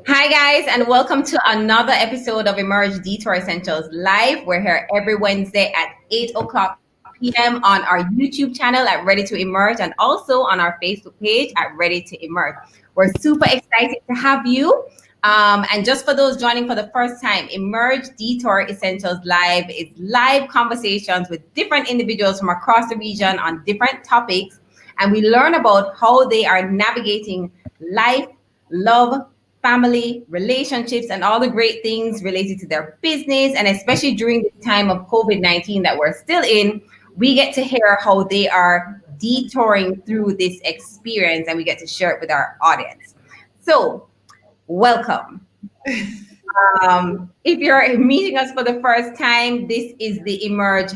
Hi, guys, and welcome to another episode of Emerge Detour Essentials Live. We're here every Wednesday at 8 o'clock p.m. on our YouTube channel at Ready to Emerge and also on our Facebook page at Ready to Emerge. We're super excited to have you. And just for those joining for the first time, Emerge Detour Essentials Live is live conversations with different individuals from across the region on different topics. And we learn about how they are navigating life, love, family, relationships, and all the great things related to their business. And especially during the time of COVID-19 that we're still in, we get to hear how they are detouring through this experience and we get to share it with our audience. So, welcome. If you're meeting us for the first time, this is the Emerge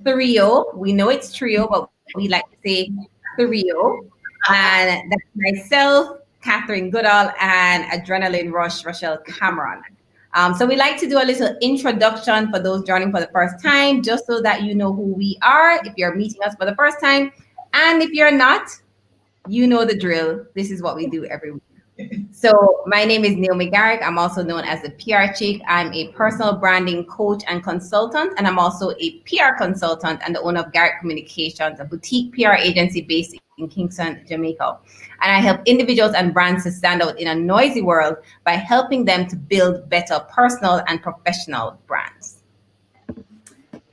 Trio. We know it's trio, but we like to say trio. And that's myself, Catherine Goodall, and Adrenaline Rush, Rochelle Cameron. So we like to do a little introduction for those joining for the first time, just so that you know who we are if you're meeting us for the first time. And if you're not, you know the drill. This is what we do every week. So my name is Naomi Garrick. I'm also known as the PR Chick. I'm a personal branding coach and consultant, and I'm also a PR consultant and the owner of Garrick Communications, a boutique PR agency based in Kingston, Jamaica. And I help individuals and brands to stand out in a noisy world by helping them to build better personal and professional brands.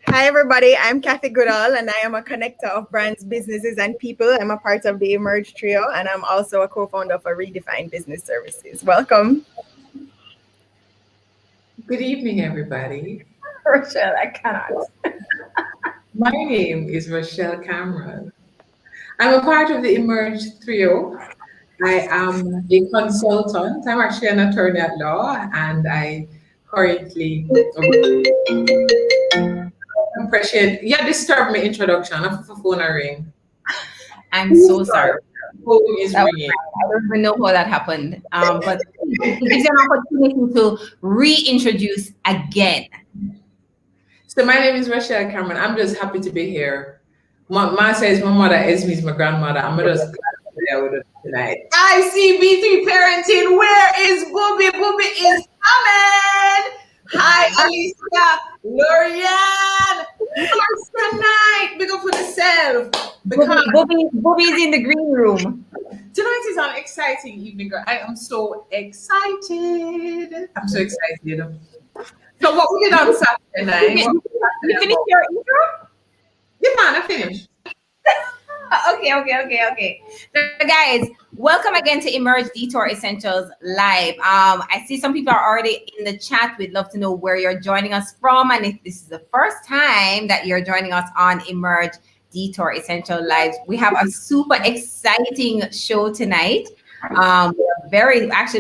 Hi, everybody. I'm Kathy Goodall, and I am a connector of brands, businesses, and people. I'm a part of the Emerge Trio, and I'm also a co-founder of a Redefined Business Services. Welcome. Good evening, everybody. Rochelle, I cannot. My name is Rochelle Cameron. I'm a part of the Emerge Trio. I am a consultant. I'm actually an attorney at law, and I currently appreciate. Yeah, disturb my introduction. I have a phone ring. I'm so sorry. Phone is ringing. I don't even know how that happened. But it gives you an opportunity to reintroduce again. So my name is Rochelle Cameron. I'm just happy to be here. Ma says my mother Esme is my grandmother. I'm just glad to be there with her tonight. ICB3 parenting. Where is Booby? Booby is coming. Hi, Alicia, Lorianne, Marcia Knight. Big up for yourself. Bobby's in the green room. Tonight is an exciting evening, girl. I am so excited. I'm so excited. So what we did on Saturday night? You finished your intro? Yeah, man, I finished. Okay. So guys, welcome again to Emerge Detour Essentials Live. I see some people are already in the chat. We'd love to know where you're joining us from. And if this is the first time that you're joining us on Emerge Detour Essential Lives, we have a super exciting show tonight. We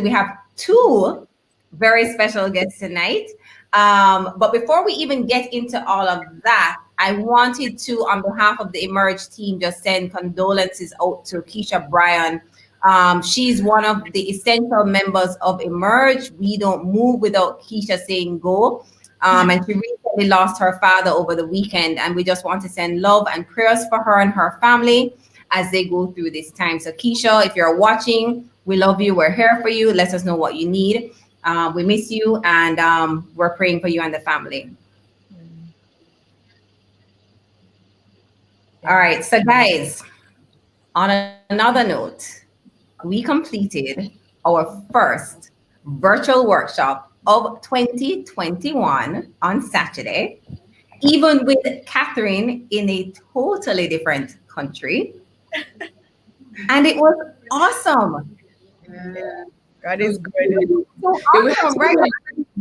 have two very special guests tonight. But before we even get into all of that, I wanted to, on behalf of the Emerge team, just send condolences out to Keisha Bryan. She's one of the essential members of Emerge. We don't move without Keisha saying go. And she recently lost her father over the weekend. And we just want to send love and prayers for her and her family as they go through this time. So Keisha, if you're watching, we love you. We're here for you. Let us know what you need. We miss you, and we're praying for you and the family. All right, so guys, on another note, we completed our first virtual workshop of 2021 on Saturday, even with Catherine in a totally different country. And it was awesome. God is good. So awesome, right?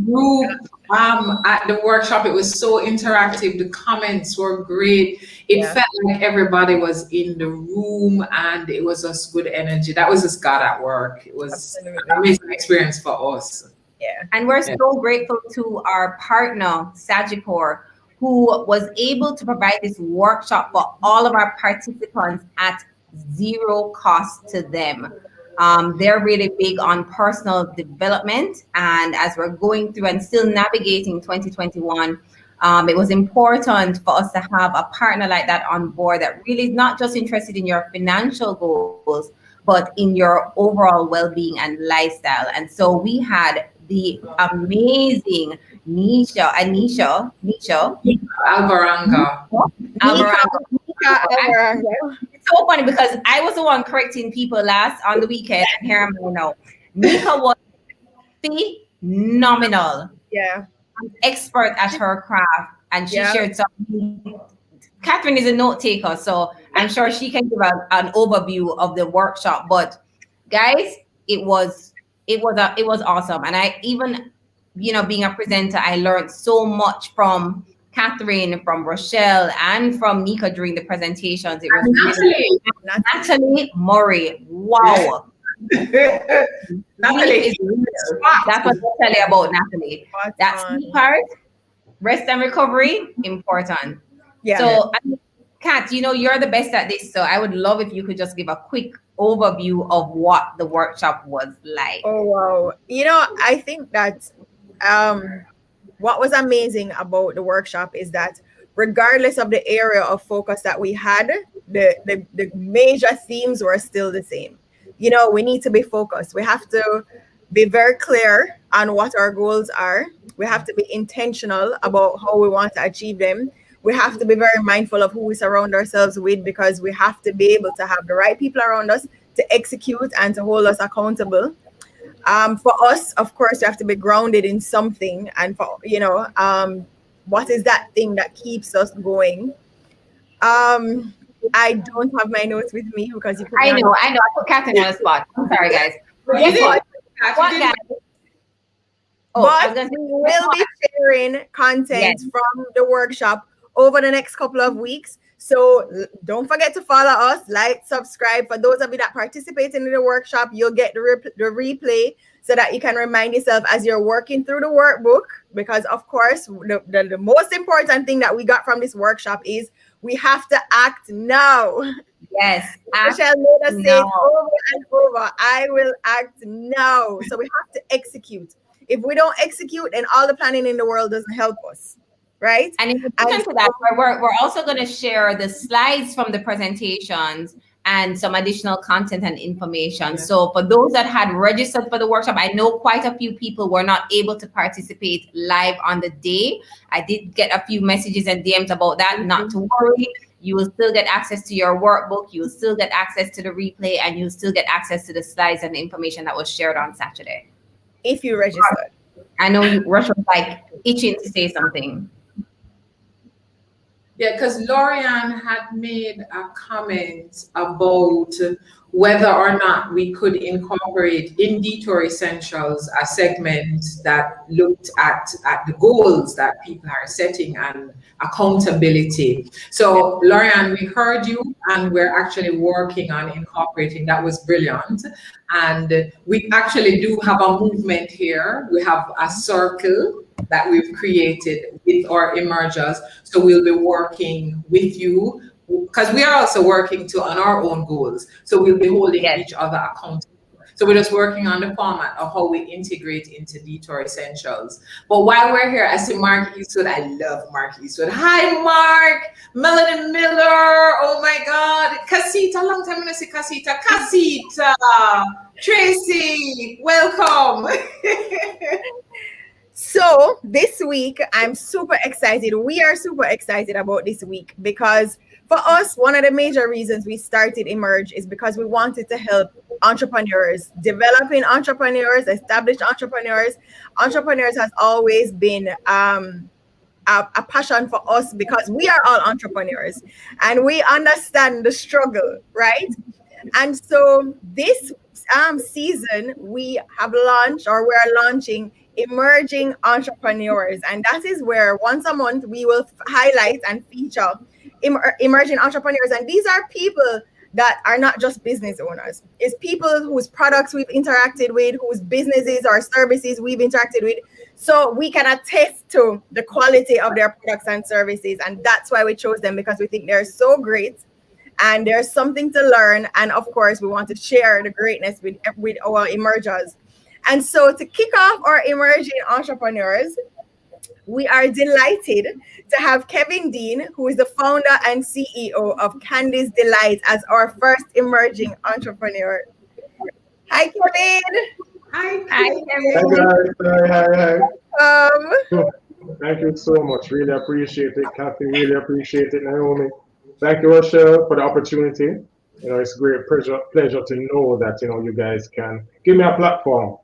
Group at the workshop, it was so interactive. The comments were great. It felt like everybody was in the room, and it was just good energy. That was just God at work. It was an amazing experience for us. Yeah, and we're so grateful to our partner Sagicor, who was able to provide this workshop for all of our participants at zero cost to them. They're really big on personal development. And as we're going through and still navigating 2021, it was important for us to have a partner like that on board that really is not just interested in your financial goals, but in your overall well-being and lifestyle. And so we had the amazing Nisha Alvaranga. Alvarado. Nika Alvaranga. It's so funny because I was the one correcting people last on the weekend, and here I'm now. Nika was phenomenal. Yeah. Expert at her craft, and she shared something. Catherine is a note taker, so I'm sure she can give an overview of the workshop. But guys, it was awesome, and I even, being a presenter, I learned so much from Catherine, from Rochelle, and from Nika during the presentations. It was really Natalie Murray. Wow. Natalie is real. That's what I'll tell you about Natalie. That sleep part, rest and recovery, important. Yeah. So, Kat, you're the best at this, so I would love if you could just give a quick overview of what the workshop was like. Oh, wow. I think that what was amazing about the workshop is that regardless of the area of focus that we had, the major themes were still the same. We need to be focused. We have to be very clear on what our goals are. We have to be intentional about how we want to achieve them. We have to be very mindful of who we surround ourselves with, because we have to be able to have the right people around us to execute and to hold us accountable. For us, of course, we have to be grounded in something. And for, what is that thing that keeps us going? I don't have my notes with me because I know. I put Catherine on the spot. I'm sorry, guys. Guys? But we will be sharing content from the workshop over the next couple of weeks. So don't forget to follow us, like, subscribe. For those of you that participated in the workshop, you'll get the replay so that you can remind yourself as you're working through the workbook. Because, of course, the most important thing that we got from this workshop is we have to act now. Yes. Michelle made us say it over and over. I will act now. So we have to execute. If we don't execute, then all the planning in the world doesn't help us. Right. And in addition to that, we're also going to share the slides from the presentations and some additional content and information. Yeah. So for those that had registered for the workshop, I know quite a few people were not able to participate live on the day. I did get a few messages and DMs about that. Not to worry. You will still get access to your workbook. You will still get access to the replay, and you'll still get access to the slides and the information that was shared on Saturday. If you registered. I know Russia was like itching to say something. Yeah, because Lorianne had made a comment about whether or not we could incorporate in Detour Essentials a segment that looked at the goals that people are setting and accountability. So Lorianne, we heard you, and we're actually working on incorporating. That was brilliant. And we actually do have a movement here. We have a circle that we've created with our emergers. So we'll be working with you, because we are also working on our own goals. So we'll be holding each other accountable. So we're just working on the format of how we integrate into Detour Essentials. But while we're here, I see Mark Eastwood. I love Mark Eastwood. Hi, Mark. Melanie Miller. Oh my God. Casita. Long time I see Casita. Casita. Tracy. Welcome. So this week, I'm super excited. We are super excited about this week because for us, one of the major reasons we started Emerge is because we wanted to help entrepreneurs, developing entrepreneurs, established entrepreneurs. Entrepreneurs has always been a passion for us because we are all entrepreneurs and we understand the struggle, right? And so this season, we have launched, or we're launching, Emerging Entrepreneurs, and that is where once a month we will highlight and feature emerging entrepreneurs. And these are people that are not just business owners. It's people whose products we've interacted with, whose businesses or services we've interacted with, so we can attest to the quality of their products and services. And that's why we chose them, because we think they're so great and there's something to learn. And of course, we want to share the greatness with our emergers. And so to kick off our Emerging Entrepreneurs, we are delighted to have Kevin Dean, who is the founder and CEO of Kande's Delight, as our first emerging entrepreneur. Hi, Kevin. Hi, Hi, Hi Kevin. guys, hi. Um, Thank you so much. Really appreciate it, Kathy. Really appreciate it, Naomi. Thank you, Rochelle, for the opportunity. It's a great pleasure to know that you guys can give me a platform,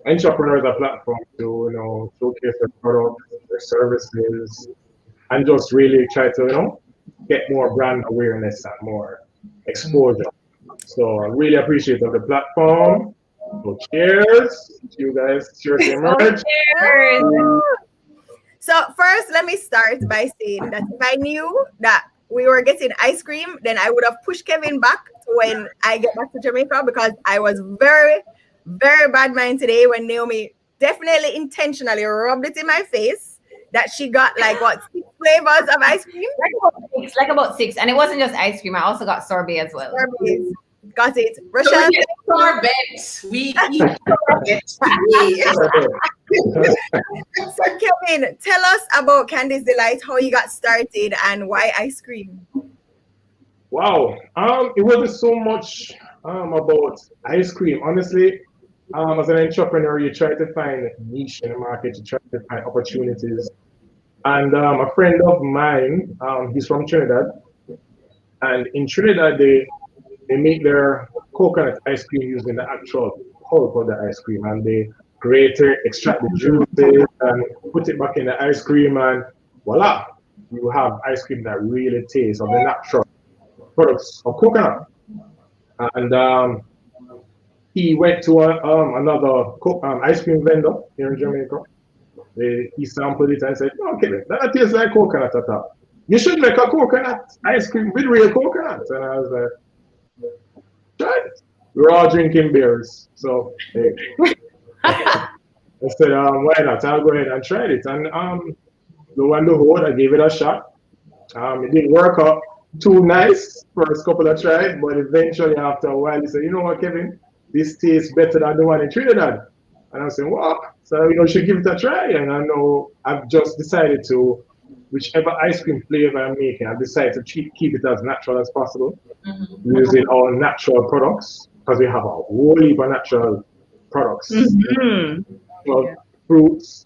entrepreneurs a platform to showcase their products, their services, and just really try to get more brand awareness and more exposure. So I really appreciate the platform. So cheers to you guys. Cheers to Oh, Emerge. cheers. so first, let me start by saying that if I knew that we were getting ice cream, then I would have pushed Kevin back to when I get back to Jamaica because I was very, very bad mind today when Naomi definitely intentionally rubbed it in my face that she got like what 6 flavors of ice cream. Like about 6. And it wasn't just ice cream. I also got sorbet as well. Sorbies. Got it. So Rochelle, we get sorbet. We eat sorbet today. so Kevin, tell us about Candy's Delight, how you got started and why ice cream. Wow. It wasn't so much about ice cream. Honestly, as an entrepreneur, you try to find niche in the market, you try to find opportunities. And a friend of mine, he's from Trinidad, and in Trinidad they make their coconut ice cream using the actual pulp of the ice cream, and they grate it, extract the juices, and put it back in the ice cream, and voila, you have ice cream that really tastes of the natural products of coconut. And he went to another ice cream vendor here in Jamaica. He sampled it and said, "Okay, that tastes like coconut at all. You should make a coconut ice cream with real coconut." And I was like, "Try it." We were all drinking beers, so hey. I said, "Why not? I'll go ahead and try it." And lo and behold, I gave it a shot. It didn't work out too nice first couple of tries, but eventually after a while, he said, "You know what, Kevin? This tastes better than the one in Trinidad." And I said, "What?" So you should give it a try. And I know I've just decided to, whichever ice cream flavor I'm making, I've decided to keep it as natural as possible, using all natural products because we have a whole heap of natural products. Mm-hmm. Well, fruits,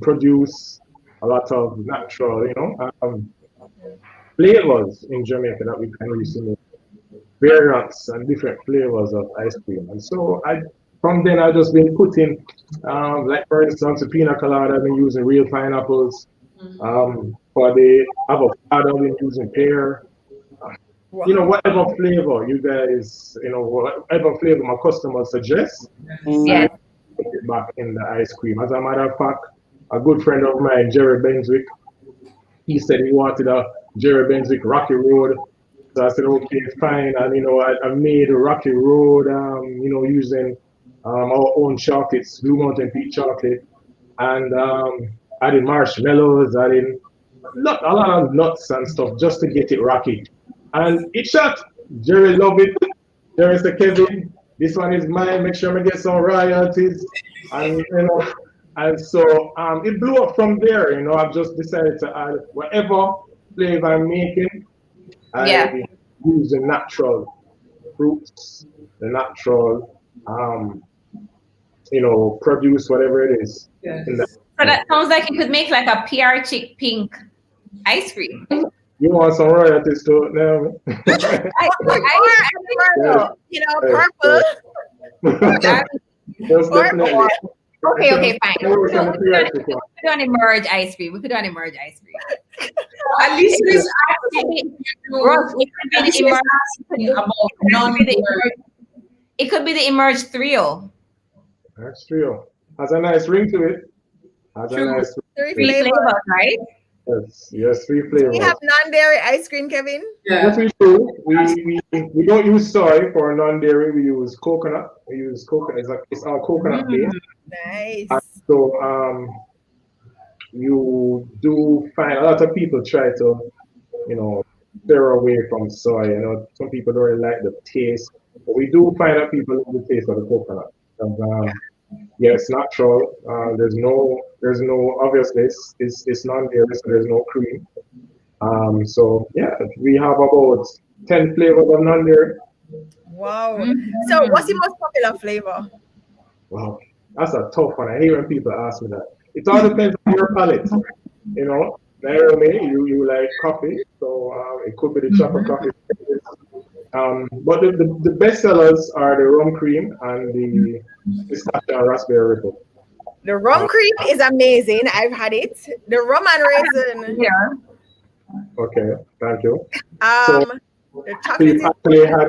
produce a lot of natural, flavors in Jamaica that we can use in variants and different flavors of ice cream. And so from then I've just been putting, like for instance, the pina colada, I've been using real pineapples. For the avocado, I've been using pear. Whatever flavor you guys, whatever flavor my customers suggest, Yes. I put it back in the ice cream. As a matter of fact, a good friend of mine, Jerry Benswick, he said he wanted a Jerry Benswick Rocky Road. So I said, okay, fine. And, I made a Rocky Road, using our own chocolates, Blue Mountain Peak chocolate. And adding marshmallows, adding a lot of nuts and stuff just to get it rocky. And it shot. Jerry loved it. Jerry said, "Kevin, this one is mine. Make sure I get some royalties." And, and so it blew up from there. I've just decided to add whatever flavor I'm making. Yeah. I use the natural fruits, the natural, produce, whatever it is. Yes. So that sounds like you could make like a PR chick pink ice cream. You want some royalties to it now? Purple. Most definitely. Okay, fine. We Work on the PR could do an emerge ice cream. At least this Ross, it could be the emerge. about non It could be the emerge trio. That's true. Has a nice ring to it. Has a True. nice Three Three flavors. flavors, right? yes, 3 We flavors. have non-dairy ice cream, Kevin. Yes, we do. We don't use soy for non-dairy. We use coconut. We use coconut. It's all coconut based. Nice. So you do find a lot of people try to, steer away from soy. Some people don't really like the taste, but we do find that people love the taste of the coconut. And, yeah, it's natural. There's no obviously it's non-dairy, so there's no cream. So yeah, we have about 10 flavors of non-dairy. Wow. Mhm. So what's the most popular flavor? Wow, that's a tough one. I hate when people ask me that. It all depends on your palate, you know. Naomi, you like coffee, so it could be the chocolate Mhm. coffee. But the best sellers are the rum cream and the pistachio and raspberry ripple. The rum Uh, cream is amazing. I've had it. The rum and raisin. Yeah. okay, thank you. So, Um, the so chocolate you've is actually had,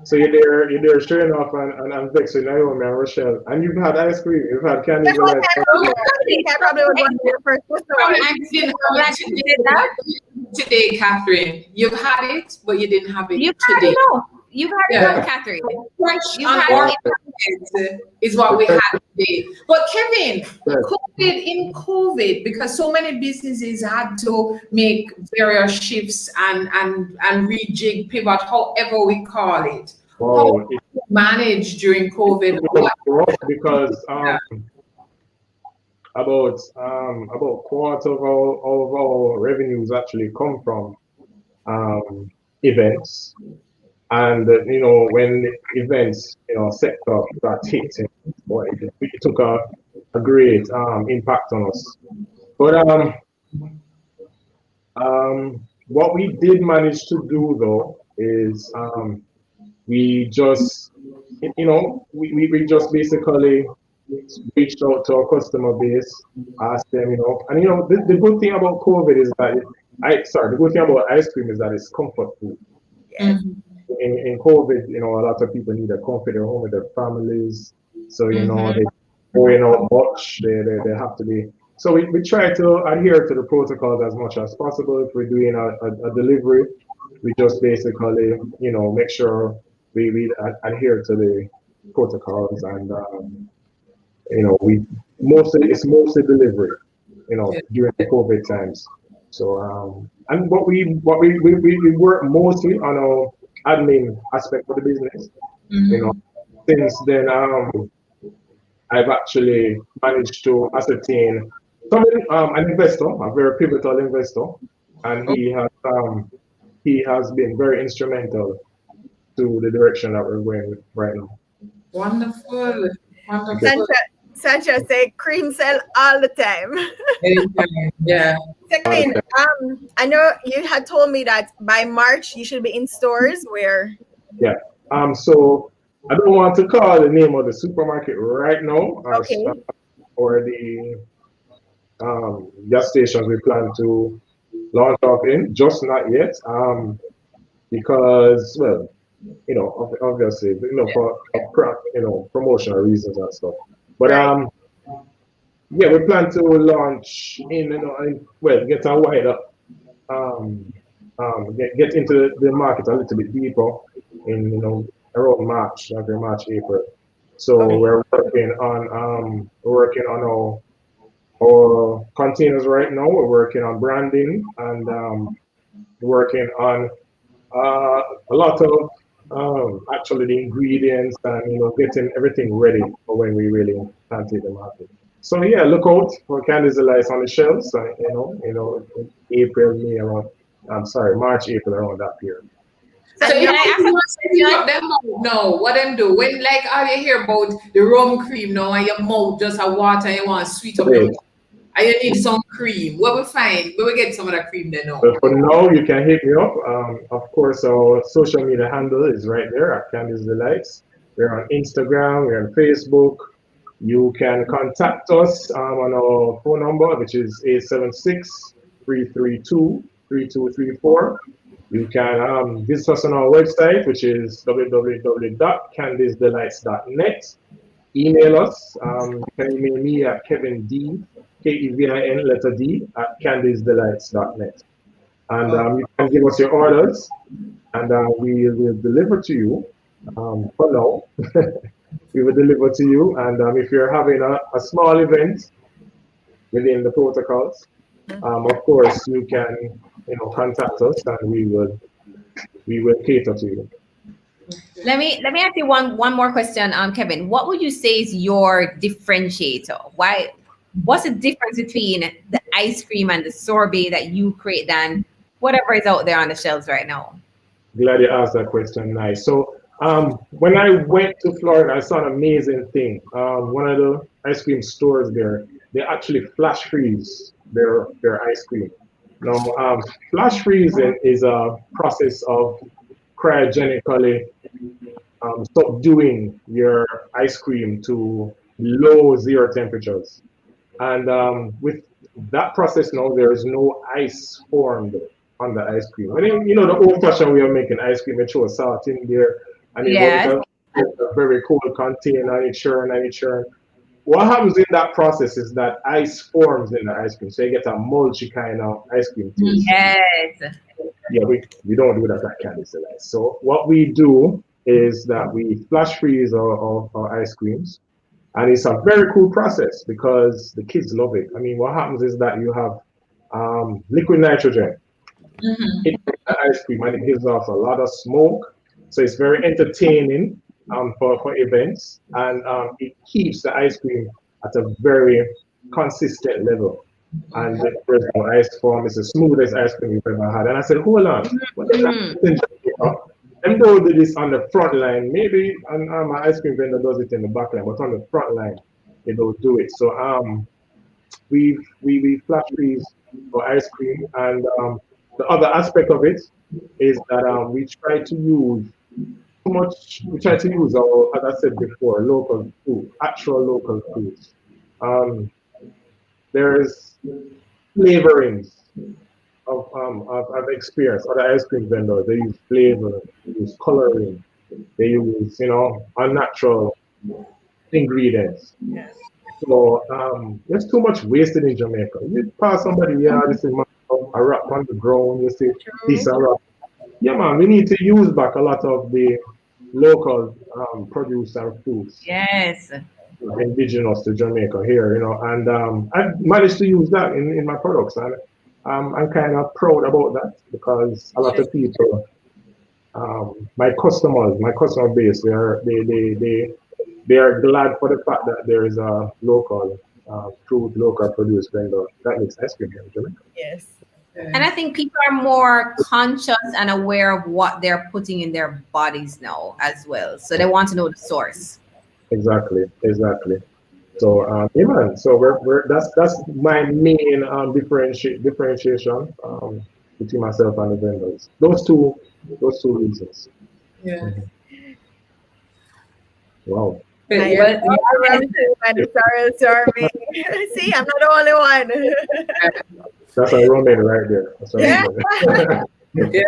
so you're there showing off and vexing Naomi and Rochelle, and you've had ice cream, you've had that's candies what delight. I Oh, know. I think I probably was one of your first Probably customers. you didn't I'm have glad it you did that. today, Catherine. You've had it, but you didn't have it You've had today. it, no. You've had it, no, Yeah. Catherine. Fresh You've and had Wow, it. organic is what we yes, had today. But Kevin, yes. COVID, because so many businesses had to make various shifts and rejig, pivot, however we call it. How Wow, did you manage during COVID? it was rough because Yeah. about quarter of our revenues actually come from events. And when events sector got hit, boy, it took a great impact on us. But what we did manage to do though is we just we just basically reached out to our customer base, asked them, and the good thing about COVID is that the good thing about ice cream is that it's comfort food. Yes. Mhm. In COVID, a lot of people need a comfort at home with their families. So, Mhm. they going out much, they have to be. So we try to adhere to the protocols as much as possible. If we're doing a delivery, we just basically, make sure we adhere to the protocols and, we it's mostly delivery, Yeah. during the COVID times. So and we work mostly on our admin aspect of the business. You know, Mhm. since then I've actually managed to ascertain somebody, an investor, a very pivotal investor, and he has been very instrumental to the direction that we're going right now. Wonderful. Okay. Wonderful. Sancha say cream sell all the time. Anytime. Yeah. So Queen, I know you had told me that by March you should be in stores where Yeah. So I don't want to call the name of the supermarket right now, okay. or the gas stations we plan to launch off in. Just not yet. Because, well, obviously, for promotional reasons and stuff. But Right. yeah, we plan to launch well, get a wider get into the market a little bit deeper in around March, like March, April. So Okay. we're working on our containers right now. We're working on branding and working on a lot of actually the ingredients and getting everything ready for when we really can take the market. So yeah, look out for Candies Delights on the shelves. In April, May around. I'm sorry, March, April around that period. So And if can I ask a you question? got them out now, what them do? When like all you hear about the rum cream now and your mouth just a water and you want to sweet up your Okay. mouth. And you need some cream. Where we find? Where we get some of that cream then now? But for now, you can hit me up. Of course, our social media handle is right there at Candice Delights. We're on Instagram, we're on Facebook. You can contact us on our phone number, which is 876-332-3234. You can visit us on our website, which is www.candicedelights.net. Email us. You can email me at Kevin D, Kevin letter D at candicedelights.net. And you can give us your orders, and we will deliver to you. For now, we will deliver to you. And if you're having a small event within the protocols, of course you can contact us, and we will cater to you. Let me ask you one more question, Kevin. What would you say is your differentiator? What's the difference between the ice cream and the sorbet that you create than whatever is out there on the shelves right now? Glad you asked that question. Nice. So When I went to Florida, I saw an amazing thing. One of the ice cream stores there, they actually flash freeze their ice cream. Now, flash freezing is a process of cryogenically subduing your ice cream to low zero temperatures. And with that process now, there is no ice formed on the ice cream. I mean, the old-fashioned way of making ice cream, they throw salt in there, and they go Yes. into a very cold container, and it churn and it churn. What happens in that process is that ice forms in the ice cream, so you get a mulchy kind of ice cream taste. Yes. Yeah, we don't do that at Candy Select. So what we do is that we flash freeze our ice creams, and it's a very cool process because the kids love it. I mean, what happens is that you have liquid nitrogen Mm-hmm. in the ice cream, and it gives off a lot of smoke. So it's very entertaining for events, and it keeps the ice cream at a very consistent level. And there's no ice form. It's the smoothest ice cream you've ever had. And I said, hold on, what is Mhm. that? Them go do this on the front line. Maybe my ice cream vendor does it in the back line, but on the front line, they don't do it. So we flash freeze for ice cream, and the other aspect of it is that we try to use too much. We try to use our, as I said before, local food, actual local foods. Um, there's flavorings of experience. Other ice cream vendors, they use flavor, they use coloring, they use unnatural ingredients. Yeah. So there's too much wasted in Jamaica. You pass somebody, yeah, this is a rock on the ground, you see this True. a rock. Yeah, man, we need to use back a lot of the local produce and foods Yes. indigenous to Jamaica here, and I've managed to use that in my products, and I'm kind of proud about that because a lot of people, my customer base, they are glad for the fact that there is a local fruit, local produce vendor that makes ice cream here in Jamaica. Yes. And I think people are more conscious and aware of what they're putting in their bodies now as well. So they want to know the source. Exactly, exactly. So yeah, man. So we're that's my main differentiation between myself and the vendors. Those two reasons. Yeah. Mhm. Wow. But I yeah, am Well, Lauren yes, too, and it's Oral Stormy. See, I'm not the only one. That's a Roman right there. That's a Yeah. Roman. yeah,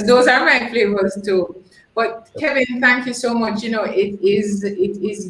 those are my flavors too. But Kevin, thank you so much. It is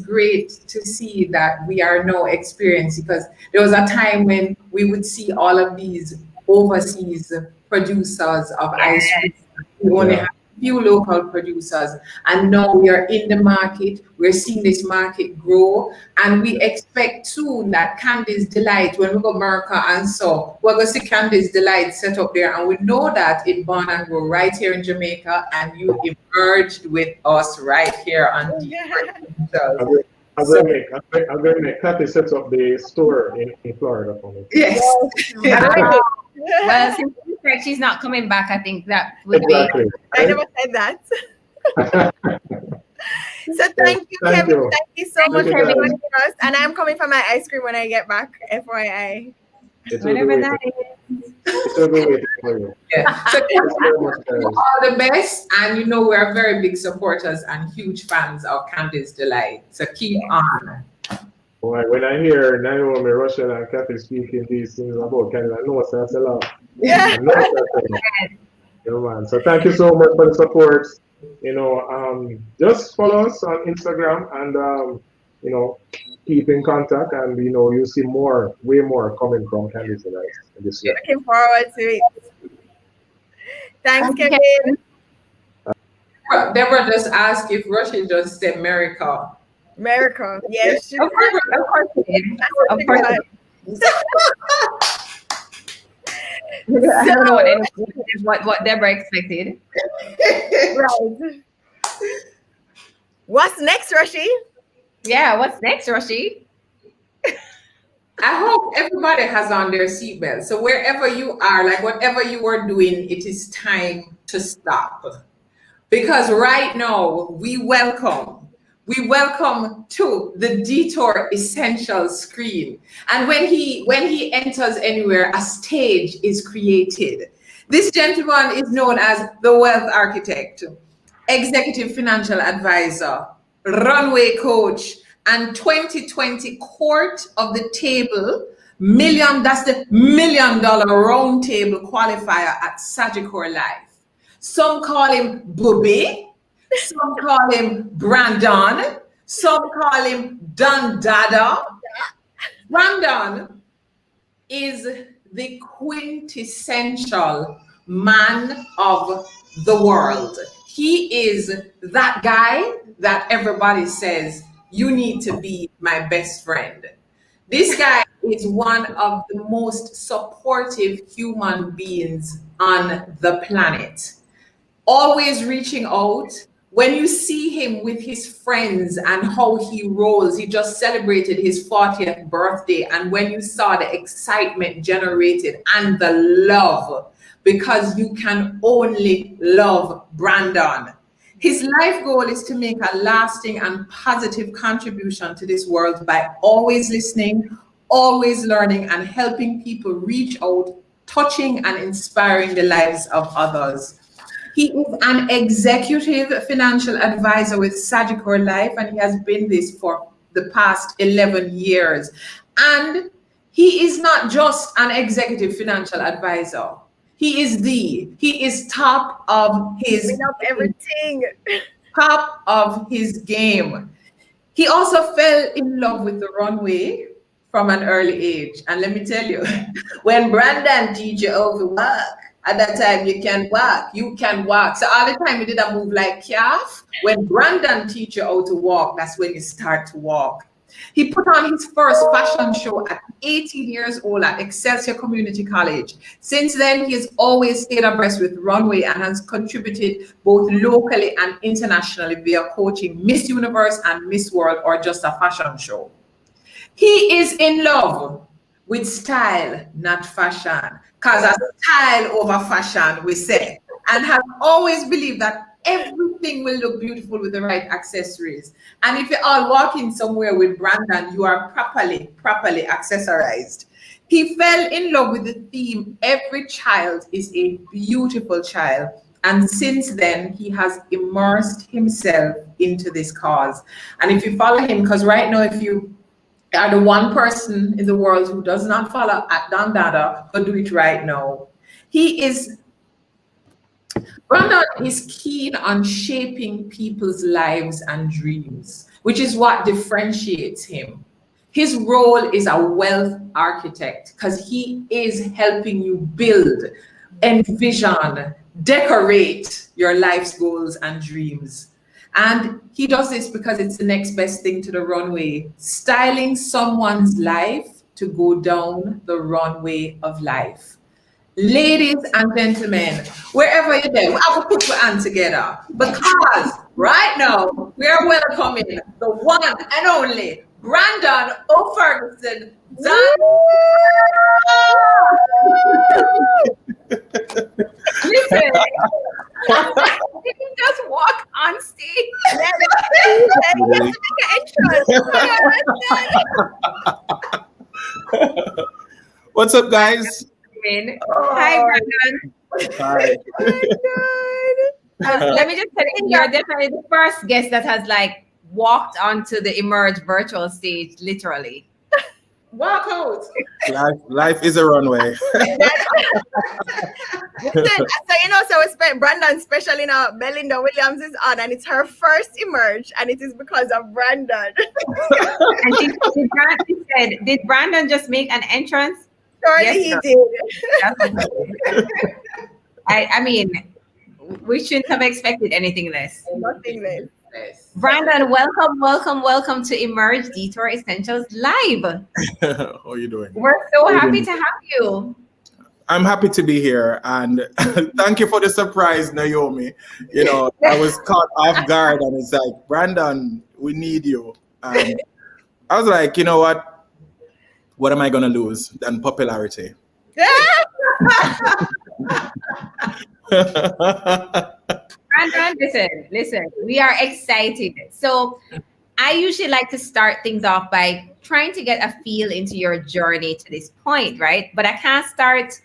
great to see that we are now experiencing, because there was a time when we would see all of these overseas producers of ice cream. We only Yeah. have a few local producers, and now we are in the market. We're seeing this market grow, and we expect soon that Candy's Delight, when we go America and so, we're going to see Candy's Delight set up there, and we know that it born and grow right here in Jamaica, and you emerged with us right here on Deep I'm Essentials. going I'm So going to make I'm going to make Kathy set up the store in Florida for me. yes, I'm ready. well, since you said she's not coming back, I think that would be. Exactly. I never said that. So thank you, Thank Kevin. you. Thank you so Thank much you, for Kevin. joining us. And I'm coming for my ice cream when I get back, FYI. It will be Whenever waiting. that is. It will be waiting for you. yeah. So Thank you very much, guys. all the best, and we're very big supporters and huge fans of Candy's Delight. So keep on. Boy, when I hear Naomi, Russian, and Kathy speaking these things about Canada, I know it's a lot. Yeah. I know it's a lot. Yeah, man. So thank you so much for the support. Just follow us on Instagram and keep in contact, and you'll see way more coming from Candy tonight this year. Looking forward to it. Thanks, Thank you, Kevin. Deborah just asked if Russia just said miracle. America. Yes. Of course it is. Of course it is. I don't know what Deborah expected. Right. What's next, Rashi? Yeah, what's next, Roshi? I hope everybody has on their seatbelt. So wherever you are, like whatever you are doing, it is time to stop. because right now we welcome to the Detour Essentials screen. And when he enters anywhere, a stage is created. This gentleman is known as the Wealth Architect, Executive Financial Advisor, Runway Coach, and 2020 Court of the Table that's the $1 million round table qualifier at Sagicor Life. Some call him Booby, some call him Brandon, some call him Don Dada. Brandon is the quintessential man of the world. He is that guy that everybody says, you need to be my best friend. This guy is one of the most supportive human beings on the planet. Always reaching out. When you see him with his friends and how he rolls, he just celebrated his 40th birthday. And when you saw the excitement generated and the love, because you can only love Brandon. His life goal is to make a lasting and positive contribution to this world by always listening, always learning, and helping people reach out, touching and inspiring the lives of others. He is an executive financial advisor with Sagicor Life, and he has been this for the past 11 years. And he is not just an executive financial advisor. He is top of his everything. Top of his game. He also fell in love with the runway from an early age. And let me tell you, when Brandon teach you how to walk, at that time you can walk. So all the time you did a move like calf. When Brandon teach you how to walk, that's when you start to walk. He put on his first fashion show at 18 years old at Excelsior Community College. Since then, he has always stayed abreast with runway and has contributed both locally and internationally via coaching Miss Universe and Miss World, or just a fashion show. He is in love with style, not fashion, because a style over fashion, we say, and have always believed that everything will look beautiful with the right accessories. And if you're all walking somewhere with Brandon, you are properly accessorized. He fell in love with the theme, every child is a beautiful child. And since then, he has immersed himself into this cause. And if you follow him, because right now, if you are the one person in the world who does not follow at Don Dada, but do it right now. Brandon is keen on shaping people's lives and dreams, which is what differentiates him. His role is a wealth architect because he is helping you build, envision, decorate your life's goals and dreams. And he does this because it's the next best thing to the runway, styling someone's life to go down the runway of life. Ladies and gentlemen, wherever you're there, I will put your hands together because right now we are welcoming the one and only Brandon Ferguson. Listen, Did he just walk on stage? Let him make an entrance. What's up, guys? Hi, Brandon. Hi. Let me just tell you, you're definitely the first guest that has like walked onto the Emerge virtual stage, literally. walk out. Life is a runway. Listen, so we spent Brandon special in our Belinda Williams is on, and it's her first Emerge, and it is because of Brandon. And did Brandon just make an entrance? Surely Yes, he did. I mean, we shouldn't have expected anything less. Nothing less. Brandon, welcome to Emerge Detour Essentials Live. How are you doing? We're so happy to have you. I'm happy to be here, and thank you for the surprise, Naomi. You know, I was caught off guard, and it's like, Brandon, we need you. And I was like, you know what? What am I gonna lose than popularity? Brandon, listen. We are excited. So I usually like to start things off by trying to get a feel into your journey to this point, right? But I can't start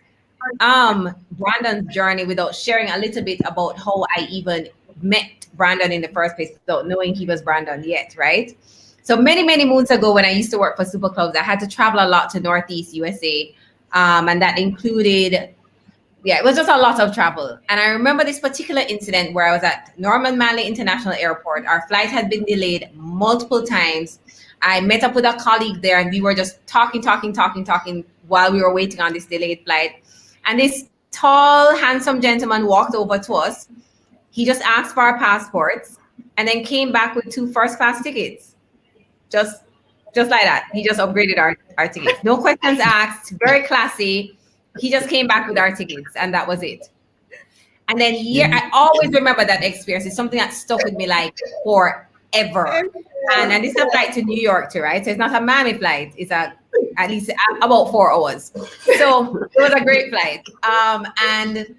Brandon's journey without sharing a little bit about how I even met Brandon in the first place without knowing he was Brandon yet, right? So many moons ago when I used to work for Super Clubs, I had to travel a lot to Northeast USA. And that included, yeah, it was just a lot of travel. And I remember this particular incident where I was at Norman Manley International Airport. Our flight had been delayed multiple times. I met up with a colleague there and we were just talking while we were waiting on this delayed flight. And this tall, handsome gentleman walked over to us. He just asked for our passports and then came back with 2 first-class tickets. Just like that. He just upgraded our tickets. No questions asked, very classy. He just came back with our tickets and that was it. And then I always remember that experience. It's something that stuck with me like forever. And this is a flight to New York too, right? So it's not a Miami flight. It's at least about 4 hours. So it was a great flight. And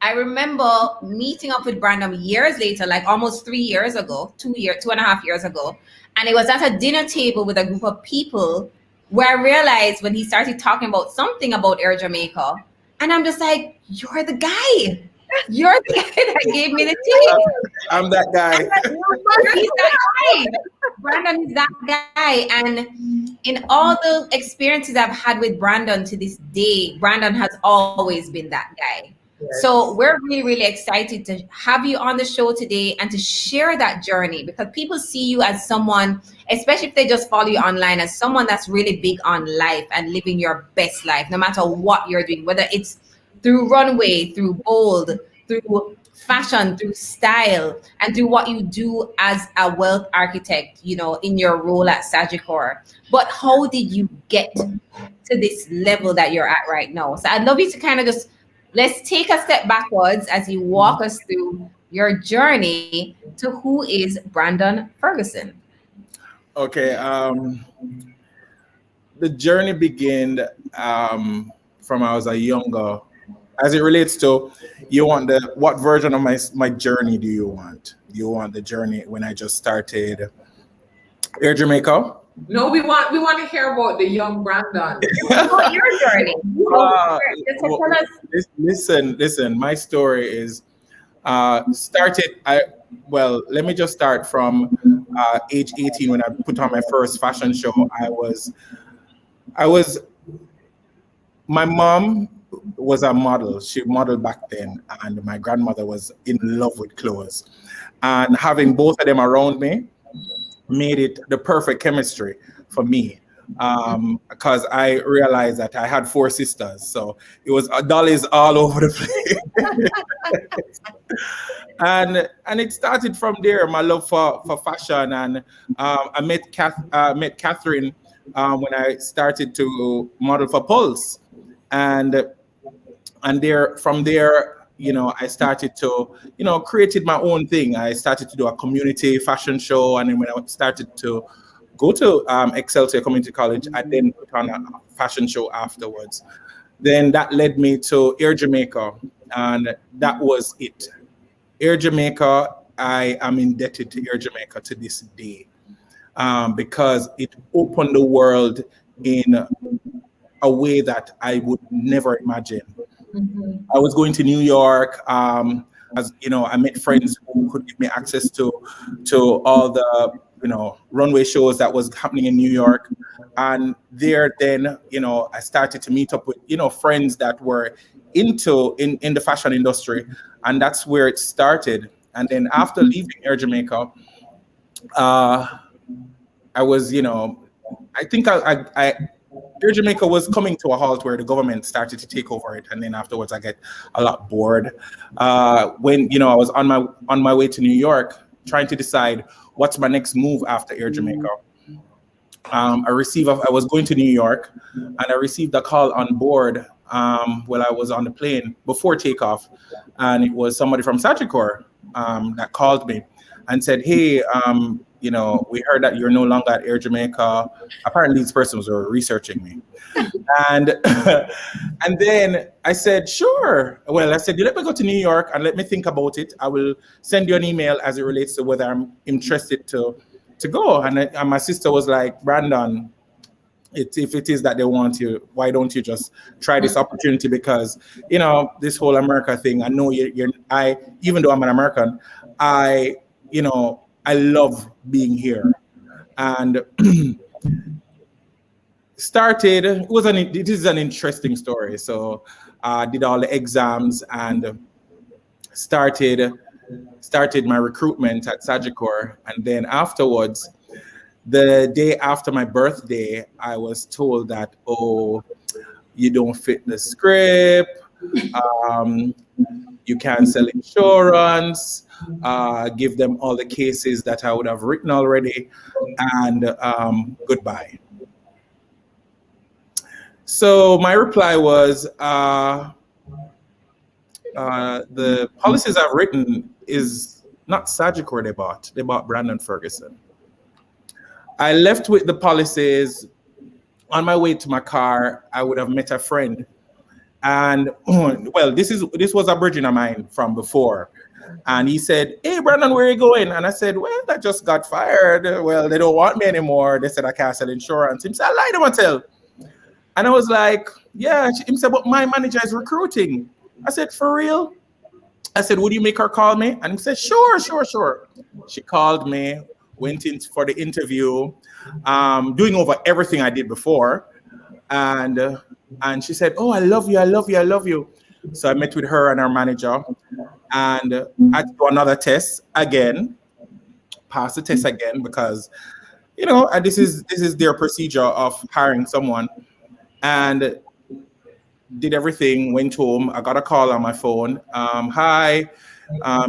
I remember meeting up with Brandon years later, like almost 3 years ago, 2.5 years ago. And it was at a dinner table with a group of people where I realized when he started talking about something about Air Jamaica. And I'm just like, you're the guy. You're the guy that gave me the ticket. I'm that guy. He's that guy. Brandon is that guy. And in all the experiences I've had with Brandon to this day, Brandon has always been that guy. Yes. So we're really excited to have you on the show today and to share that journey because people see you as someone, especially if they just follow you online, as someone that's really big on life and living your best life, no matter what you're doing, whether it's through runway, through bold, through fashion, through style, and through what you do as a wealth architect, you know, in your role at Sagicor. But how did you get to this level that you're at right now? So I'd love you to kind of just let's take a step backwards as you walk us through your journey to who is Brandon Ferguson. Okay. The journey began from I was a younger. As it relates to, you want what version of my journey do you want? Do you want the journey when I just started Air Jamaica? No, we want to hear about the young Brandon. About your journey. Tell us. Listen. My story is started. Let me just start from age 18 when I put on my first fashion show. I was. My mom was a model. She modeled back then, and my grandmother was in love with clothes, and having both of them around me made it the perfect chemistry for me because I realized that I had 4 sisters, so it was dollies all over the place. and it started from there, my love for fashion, and I met Catherine when I started to model for Pulse, and from there, you know, I started to, you know, created my own thing. I started to do a community fashion show. And then when I started to go to Excelsior Community College, I then put on a fashion show afterwards. Then that led me to Air Jamaica. And that was it. Air Jamaica, I am indebted to Air Jamaica to this day because it opened the world in a way that I would never imagine. Mm-hmm. I was going to New York, as you know, I met friends who could give me access to all the, you know, runway shows that was happening in New York. And there then, you know, I started to meet up with, you know, friends that were in the fashion industry. And that's where it started. And then after leaving Air Jamaica, I was, you know, I think Air Jamaica was coming to a halt where the government started to take over it, and then afterwards I get a lot bored. When, you know, I was on my way to New York, trying to decide what's my next move after Air Jamaica. I was going to New York, and I received a call on board while I was on the plane before takeoff, and it was somebody from Sagicor that called me and said, "Hey, you know, we heard that you're no longer at Air Jamaica. Apparently these persons were researching me. And and then I said, sure. Well, I said, you let me go to New York and let me think about it. I will send you an email as it relates to whether I'm interested to go. And my sister was like, Brandon, if it is that they want you, why don't you just try this opportunity? Because, you know, this whole America thing, I know even though I'm an American, you know, I love being here. And this is an interesting story. So I did all the exams and started my recruitment at Sagicor. And then afterwards, the day after my birthday, I was told that, oh, you don't fit the script. You can't sell insurance. Give them all the cases that I would have written already, and goodbye. So my reply was, the policies I've written is not Sagicor they bought. They bought Brandon Ferguson. I left with the policies. On my way to my car, I would have met a friend. And well, this was a bridging of mine from before. And he said, hey, Brandon, where are you going? And I said, well, I just got fired. Well, they don't want me anymore. They said I can't sell insurance. He said, I lied to myself. And I was like, yeah. He said, but my manager is recruiting. I said, for real? I said, would you make her call me? And he said, sure. She called me, went in for the interview, doing over everything I did before. And she said, oh, I love you. So I met with her and her manager, and I had to do another test again, pass the test again, because, you know, this is their procedure of hiring someone. And did everything, went home. I got a call on my phone. Hi,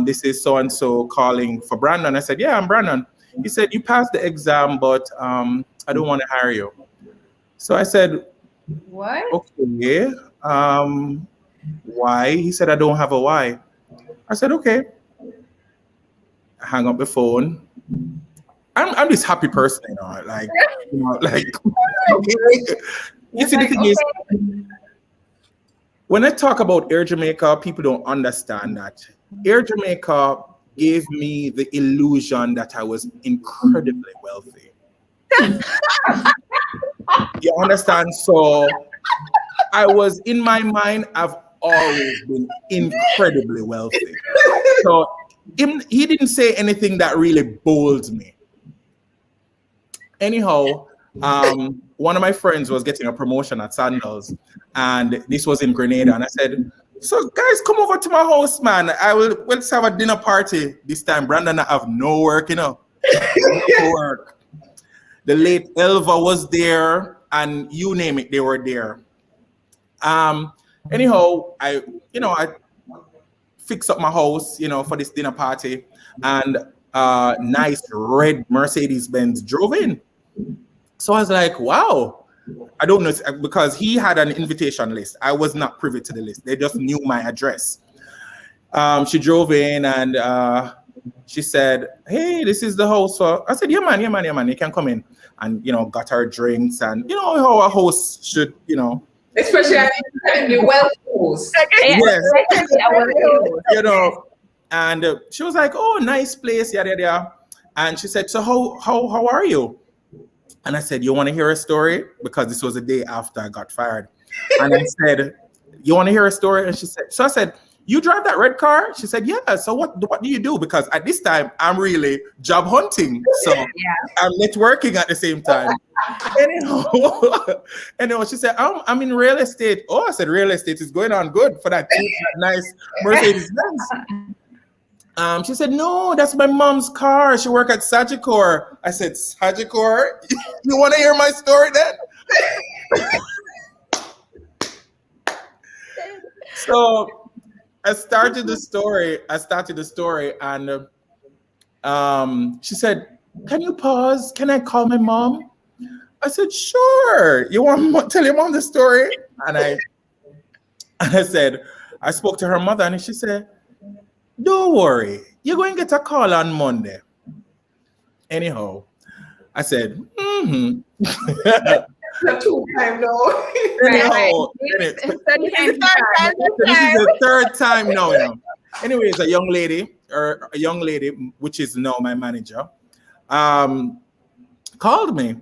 this is so-and-so calling for Brandon. I said, yeah, I'm Brandon. He said, you passed the exam, but I don't want to hire you. So I said, what? Okay. Why? He said, I don't have a why. I said, okay. I hung up the phone. I'm this happy person, you know, like, you see, the thing is, when I talk about Air Jamaica, people don't understand that Air Jamaica gave me the illusion that I was incredibly wealthy. You understand? So I was, in my mind, I've always been incredibly wealthy. So he didn't say anything that really bowled me. Anyhow, one of my friends was getting a promotion at Sandals, and this was in Grenada. And I said, so guys, come over to my house, man. Let's have a dinner party this time. Brandon, I have no work, you know. No work. The late Elva was there, and you name it, they were there. Anyhow, I fixed up my house, you know, for this dinner party, and nice red Mercedes-Benz drove in. So I was like, wow. I don't know, because he had an invitation list. I was not privy to the list. They just knew my address. She drove in and she said, hey, this is the house. So I said, yeah, man, you can come in. And, you know, got her drinks and, you know, how a host should, you know. Especially in the Welsh host. Yes. You know, and she was like, oh, nice place, yada, yada. And she said, so how are you? And I said, you want to hear a story? Because this was the day after I got fired. And I said, you want to hear a story? And she said, so I said, you drive that red car? She said, yeah. So what do you do? Because at this time, I'm really job hunting. So I'm networking at the same time. Anyhow, she said, I'm in real estate. Oh, I said, real estate is going on good for that nice Mercedes-Benz. She said, no, that's my mom's car. She worked at Sagicor. I said, Sagicor? You want to hear my story then? So I started the story and she said, can you pause? Can I call my mom? I said, sure. You want to tell your mom the story? And I said, I spoke to her mother and she said, don't worry, you're going to get a call on Monday. Anyhow, I said, The 2 time no. anyhow, Right. So this is the third time so this this is time. the third time now, you know. Anyways, a young lady, which is now my manager, called me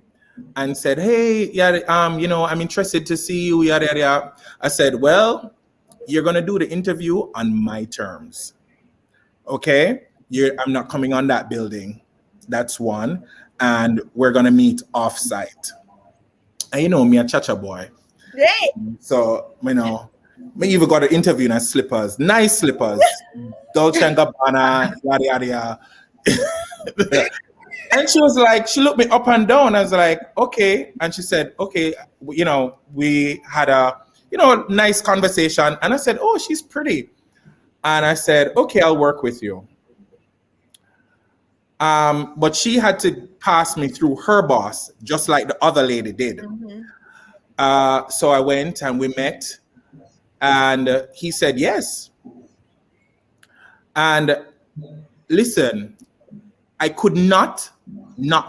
and said, "Hey, yeah, you know, I'm interested to see you, yada yada yada." I said, "Well, you're gonna do the interview on my terms, okay? I'm not coming on that building. That's one, and we're gonna meet off-site." And you know me, a cha-cha boy. Great. So, you know, me even got an interview in slippers, nice slippers, Dolce and Gabbana, yada yada yada. And she was like, she looked me up and down. I was like, okay. And she said, okay, you know, we had a, you know, nice conversation. And I said, oh, she's pretty. And I said, okay, I'll work with you. But she had to pass me through her boss, just like the other lady did. So I went and we met, and he said yes. And listen, I could not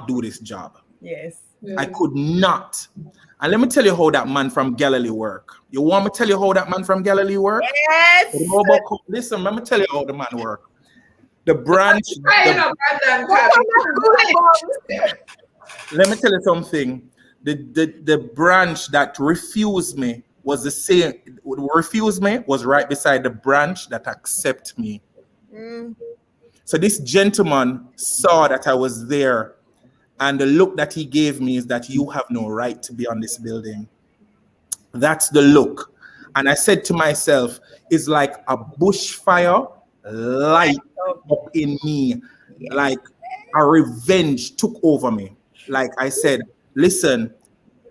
do this job. Yes. I could not. And let me tell you how that man from Galilee work. You want me to tell you how that man from Galilee work? Yes. Listen, let me tell you how the man work. The branch. Let me tell you something. The branch that refused me was the same. Refused me was right beside the branch that accept me. So this gentleman saw that I was there, and the look that he gave me is that you have no right to be on this building. That's the look. And I said to myself, it's like a bushfire light up in me, like a revenge took over me. Like I said, listen,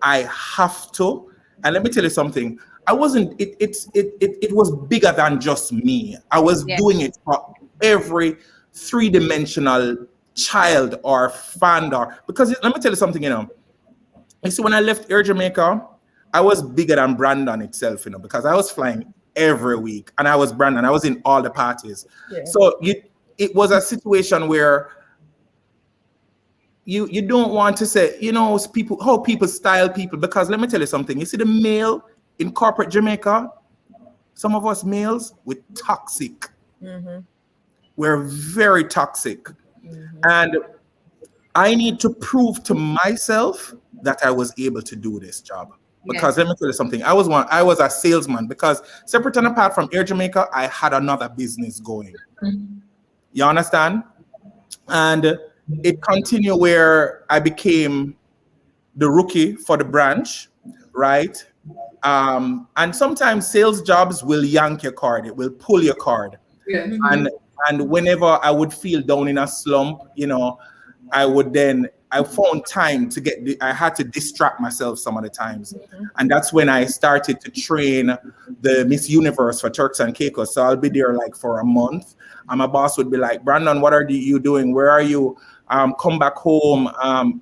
I have to. And let me tell you something. I wasn't, it was bigger than just me. I was doing it for every three-dimensional child or fan, or because let me tell you something, you know. You see, when I left Air Jamaica, I was bigger than Brandon itself, you know, because I was flying every week, and I was Brandon. I was in all the parties. So it was a situation where you don't want to say, you know, people, how people style people, because let me tell you something. You see, the male in corporate Jamaica, some of us males, we're toxic. We're very toxic. And I need to prove to myself that I was able to do this job. Because let me tell you something, I was a salesman, because separate and apart from Air Jamaica, I had another business going. You understand? And it continued where I became the rookie for the branch, right? And sometimes sales jobs will yank your card, it will pull your card. And whenever I would feel down in a slump, you know, I found time to I had to distract myself some of the times. And that's when I started to train the Miss Universe for Turks and Caicos. So I'll be there like for a month. And my boss would be like, Brandon, what are you doing? Where are you? Come back home.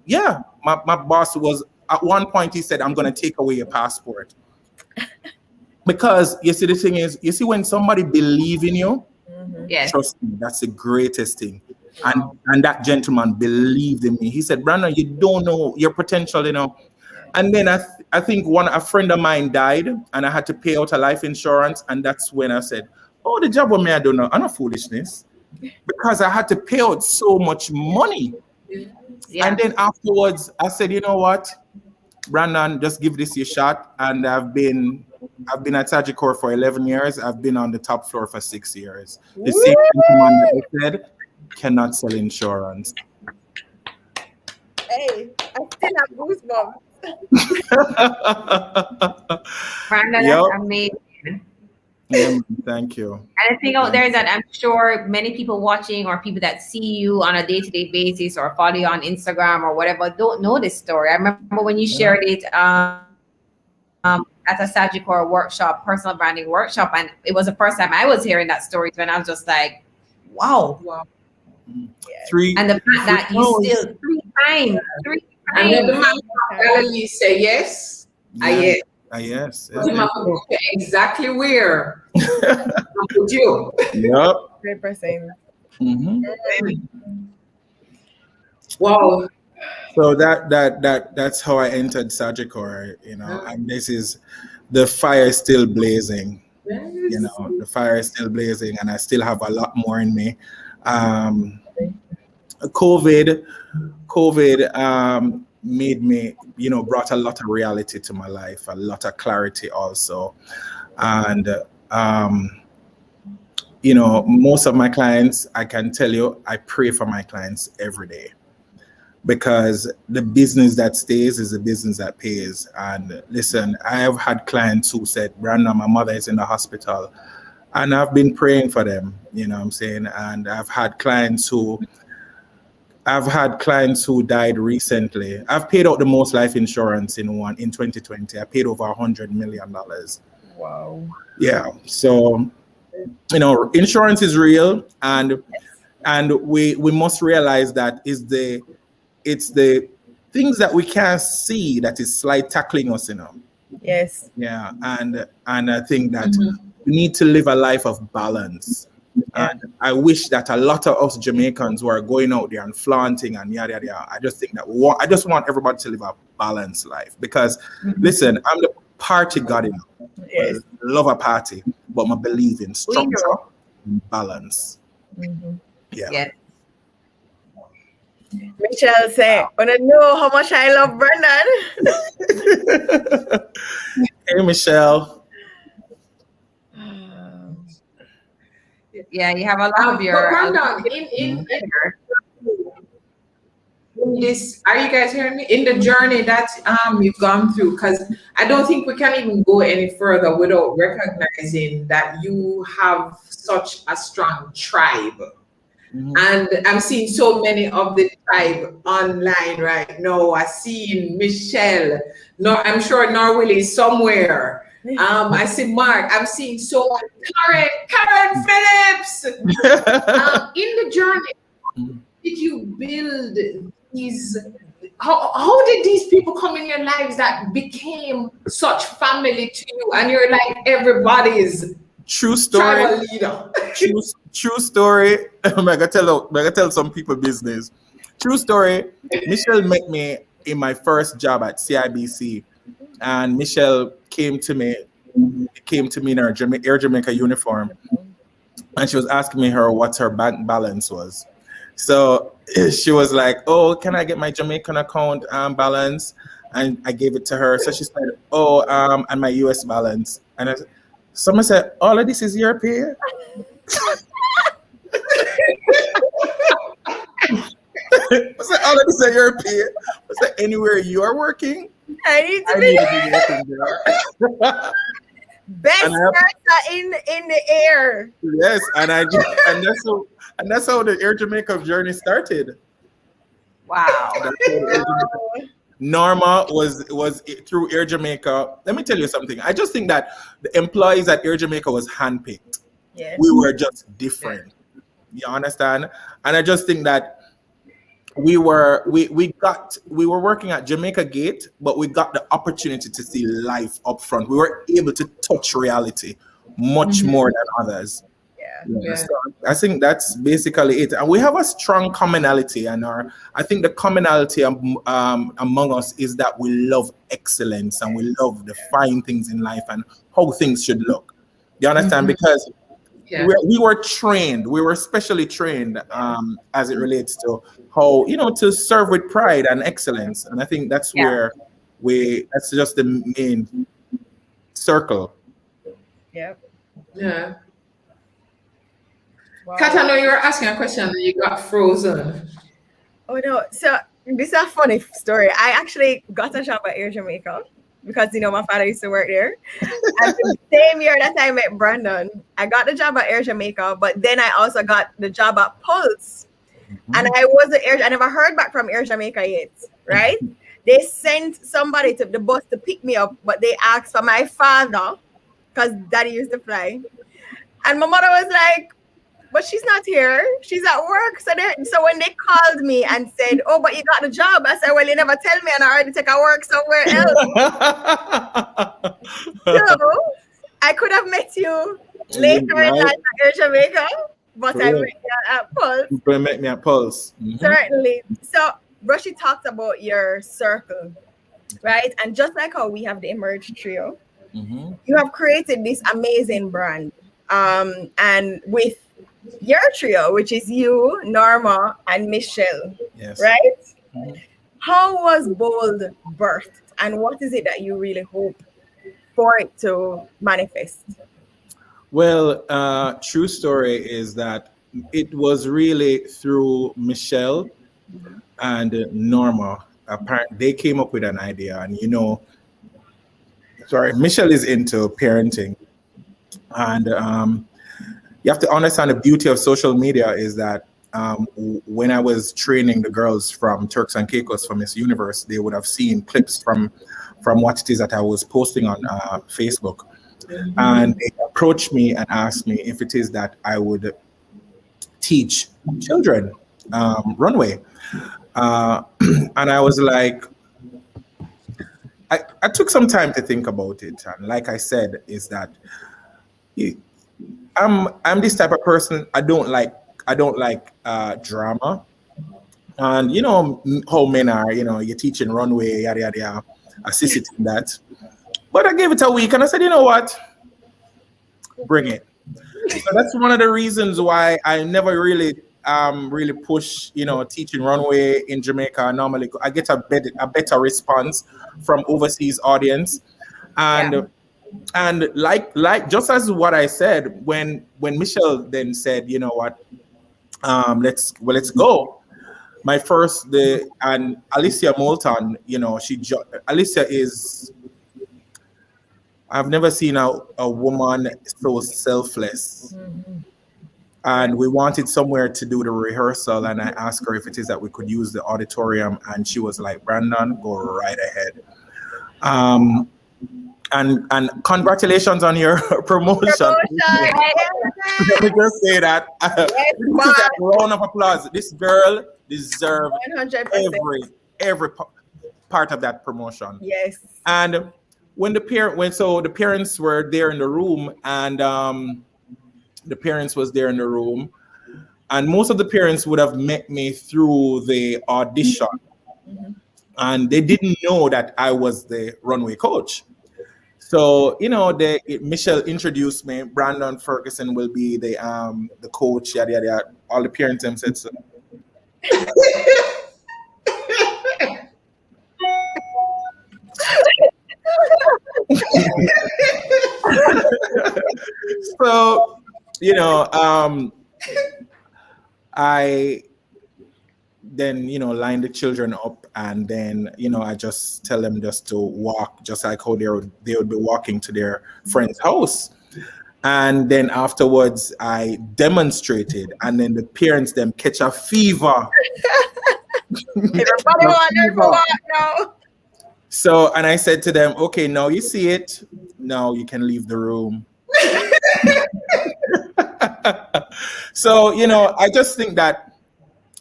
My boss was, at one point he said, I'm going to take away your passport. Because you see, the thing is, you see, when somebody believes in you, trust me, that's the greatest thing. And that gentleman believed in me. He said, Brandon, you don't know your potential, you know. And then I think a friend of mine died, and I had to pay out a life insurance. And that's when I said, oh, the job with me, I don't know. I'm not foolishness. Because I had to pay out so much money. And then afterwards, I said, you know what, Brandon, just give this your shot. And I've been at Sagicor for 11 years. I've been on the top floor for 6 years. The same gentleman that I said cannot sell insurance. Hey, I still have goosebumps. Brandon, that's amazing. Yeah, thank you. And the thing out there is that I'm sure many people watching, or people that see you on a day-to-day basis or follow you on Instagram or whatever, don't know this story. I remember when you shared it at a Sagicor workshop, personal branding workshop, and it was the first time I was hearing that story, and I was just like, wow. And the fact that you still three times. And then the man from Galilee say yes. Yes. Exactly where. Put you. Yep. Great person. Wow. So that's how I entered Sagicor, and this is the fire is still blazing. Yes. The fire is still blazing, and I still have a lot more in me. Um, COVID made me, brought a lot of reality to my life, a lot of clarity also. And, most of my clients, I can tell you, I pray for my clients every day because the business that stays is the business that pays. And listen, I have had clients who said, Brandon, my mother is in the hospital. And I've been praying for them, you know what I'm saying? And I've had clients who died recently. I've paid out the most life insurance in 2020. I paid over $100 million. Wow. Yeah. So, insurance is real, and we must realize that it's the things that we can't see that is slight tackling us, Yes. Yeah, and I think that we need to live a life of balance. Yeah. And I wish that a lot of us Jamaicans who are going out there and flaunting and yada yada yada. I just think that I just want everybody to live a balanced life because, listen, I'm the party god, Yes. I love a party, but I believe in structure and balance. Yeah. Yes. Michelle say, "Wanna know how much I love Brandon?" Hey, Michelle. Yeah, you have a lot of your. Brandon, in this, are you guys hearing me? In the journey that you've gone through, because I don't think we can even go any further without recognizing that you have such a strong tribe. And I'm seeing so many of the tribe online right now. I see Michelle. No, I'm sure Norwell is somewhere. I see Mark. I'm seeing so much. Karen Phillips. In the journey, did you build these? How did these people come in your lives that became such family to you? And you're like everybody's true story. Tribal leader. True story. I'm gonna tell some people business. True story. Michelle met me in my first job at CIBC, and Michelle came to me in her Air Jamaica uniform, and she was asking me what her bank balance was. So she was like, "Oh, can I get my Jamaican account balance?" And I gave it to her. So she said, "Oh, and my US balance." And someone said, "All of this is your pay?" I said, "All of this is your pay?" I said, "Anywhere you are working, I need to be working there." Best person in the air. Yes, and that's how the Air Jamaica journey started. Wow. Norma was through Air Jamaica. Let me tell you something. I just think that the employees at Air Jamaica was handpicked. Yes. We were just different. You understand? And I just think that we were working at Jamaica Gate, but we got the opportunity to see life up front. We were able to touch reality much more than others. Yeah. So I think that's basically it. And we have a strong commonality, and I think the commonality among us is that we love excellence and we love the fine things in life and how things should look. You understand? Because we were trained, we were specially trained as it relates to how, to serve with pride and excellence. And I think that's where that's just the main circle. Yep. Yeah. Wow. Kat, I know you were asking a question and you got frozen. Oh no. So this is a funny story. I actually got a job at Air Jamaica because my father used to work there. And the same year that I met Brandon, I got the job at Air Jamaica, but then I also got the job at Pulse. And I never heard back from Air Jamaica yet, right? They sent somebody to the bus to pick me up, but they asked for my father because daddy used to fly. And my mother was like, "But she's not here. She's at work." So when they called me and said, "Oh, but you got the job," I said, "Well, you never tell me, and I already take a work somewhere else." So I could have met you later in life at Air Jamaica, but I met you at Pulse. You met me at Pulse. Certainly. So Rushy talked about your circle, right? And just like how we have the Emerge Trio, you have created this amazing brand. And with your trio, which is you, Norma, and Michelle, Yes. right? How was Bold birthed, and what is it that you really hope for it to manifest? Well, true story is that it was really through Michelle and Norma. Apparently, they came up with an idea, and Michelle is into parenting, and you have to understand the beauty of social media is that when I was training the girls from Turks and Caicos for Miss Universe, they would have seen clips from what it is that I was posting on Facebook. And they approached me and asked me if it is that I would teach children runway. And I was like, I took some time to think about it. And like I said, is that I'm this type of person. I don't like drama. And you know how men are, you're teaching runway, yada yada yada, assisted in that. But I gave it a week and I said, you know what? Bring it. So that's one of the reasons why I never really push, teaching runway in Jamaica. Normally I get a better response from overseas audience. And like just as what I said, when Michelle then said, you know what, let's go. My first and Alicia Moulton, Alicia is, I've never seen a woman so selfless. And we wanted somewhere to do the rehearsal, and I asked her if it is that we could use the auditorium, and she was like, Brandon, go right ahead. And congratulations on your promotion. Let me just say that. This is a round of applause. This girl deserves 100%. every part of that promotion. Yes. And when the parents were there in the room, and the parents was there in the room, and most of the parents would have met me through the audition, and they didn't know that I was the runway coach. So, Michelle introduced me. Brandon Ferguson will be the coach, yada, yada, yada. All the parents them said so. So, I then, line the children up, and then, I just tell them just to walk, just like how they would be walking to their friend's house. And then afterwards I demonstrated, and then the parents them catch a fever. Everybody want now. So, and I said to them, okay, now you see it, now you can leave the room. So, I just think that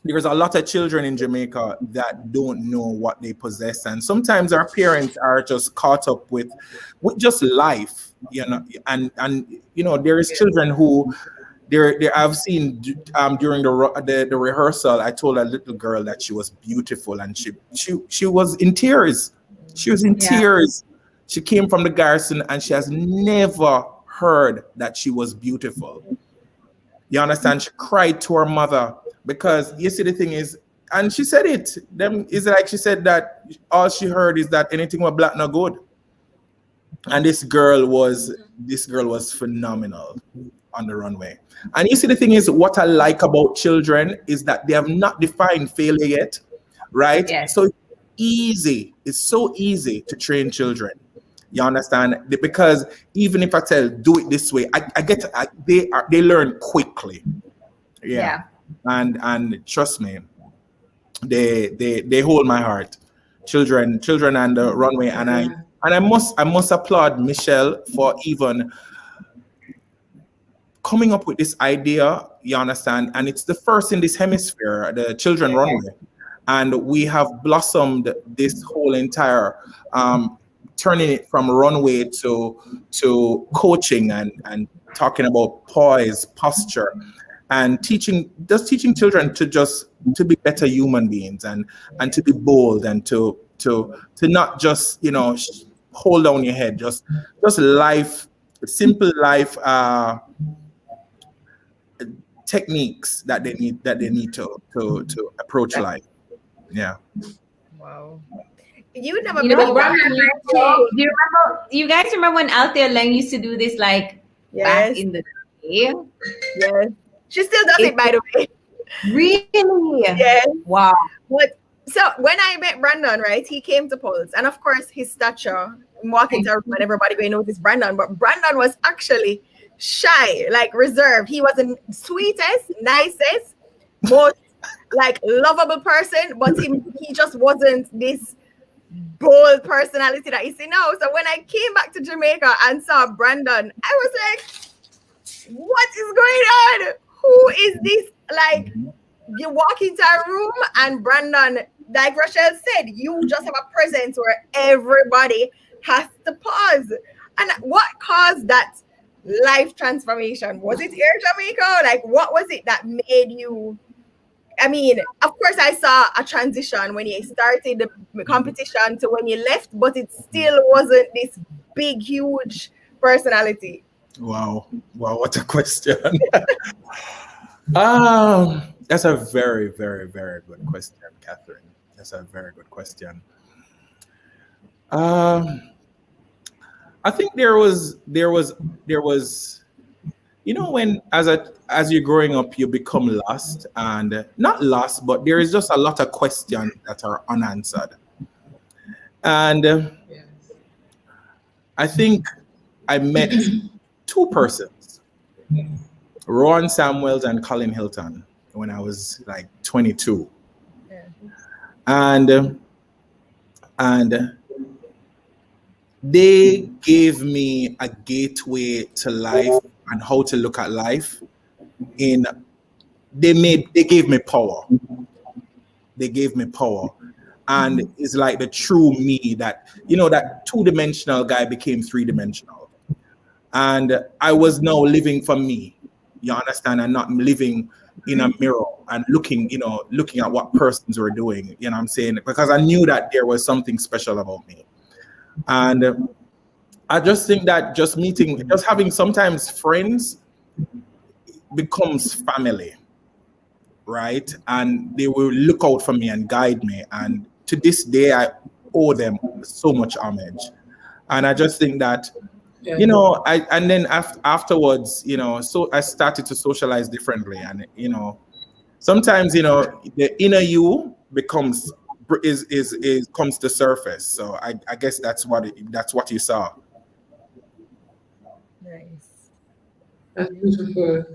there's a lot of children in Jamaica that don't know what they possess, and sometimes our parents are just caught up with just life, and there is children who I've seen during the rehearsal. I told a little girl that she was beautiful, and she was in tears. She was in tears. She came from the garrison, and she has never heard that she was beautiful. You understand? She cried to her mother. Because you see, the thing is, and she said it. She said that all she heard is that anything was black no good. And this girl was phenomenal on the runway. And you see, the thing is, what I like about children is that they have not defined failure yet, right? Yes. So it's so easy to train children. You understand? Because even if I tell do it this way, they learn quickly. Yeah. And trust me, they hold my heart. Children and the runway, and I must applaud Michelle for even coming up with this idea. You understand? And it's the first in this hemisphere, the children runway, and we have blossomed this whole entire turning it from runway to coaching and talking about poise, posture. and teaching children to be better human beings and to be bold and to not just hold down your head, just life, simple life techniques that they need to approach life. Yeah. Wow. You would never You know, believe that. Brandon, do you remember? Do you guys remember when Althea Lang used to do this like back Yes. in the day? Yes. She still does it, by the way. Really? Yes. Wow. But so when I met Brandon, right, he came to Pulse, and of course his stature, walking to a room and everybody going to notice Brandon, but Brandon was actually shy, like reserved. He was the sweetest, nicest, most like lovable person, but he just wasn't this bold personality that you see now. So when I came back to Jamaica and saw Brandon, I was like, what is going on? Who is this? Like, you walk into a room and Brandon, like Rochelle said, you just have a presence where everybody has to pause. And what caused that life transformation? Was it Air Jamaica? Like, what was it that made you? I mean, of course, I saw a transition when you started the competition to when you left, but it still wasn't this big, huge personality. Wow, what a question. That's a very, very, very good question, Catherine. That's a very good question. I think there was, when as you're growing up, you become lost, and not lost, but there is just a lot of questions that are unanswered. And I think I met two persons, Rowan Samuels and Colin Hilton, when I was like 22. Yeah. And they gave me a gateway to life and how to look at life. They gave me power. They gave me power. And it's like the true me that two-dimensional guy became three-dimensional. And I was now living for me, you understand, and not living in a mirror and looking at what persons were doing, you know what I'm saying? Because I knew that there was something special about me. And I just think that just having sometimes friends becomes family, right? And they will look out for me and guide me. And to this day, I owe them so much homage. And I just think that, afterwards, so I started to socialize differently. And, sometimes, the inner you comes to surface. So I guess that's what you saw. Nice. That's beautiful.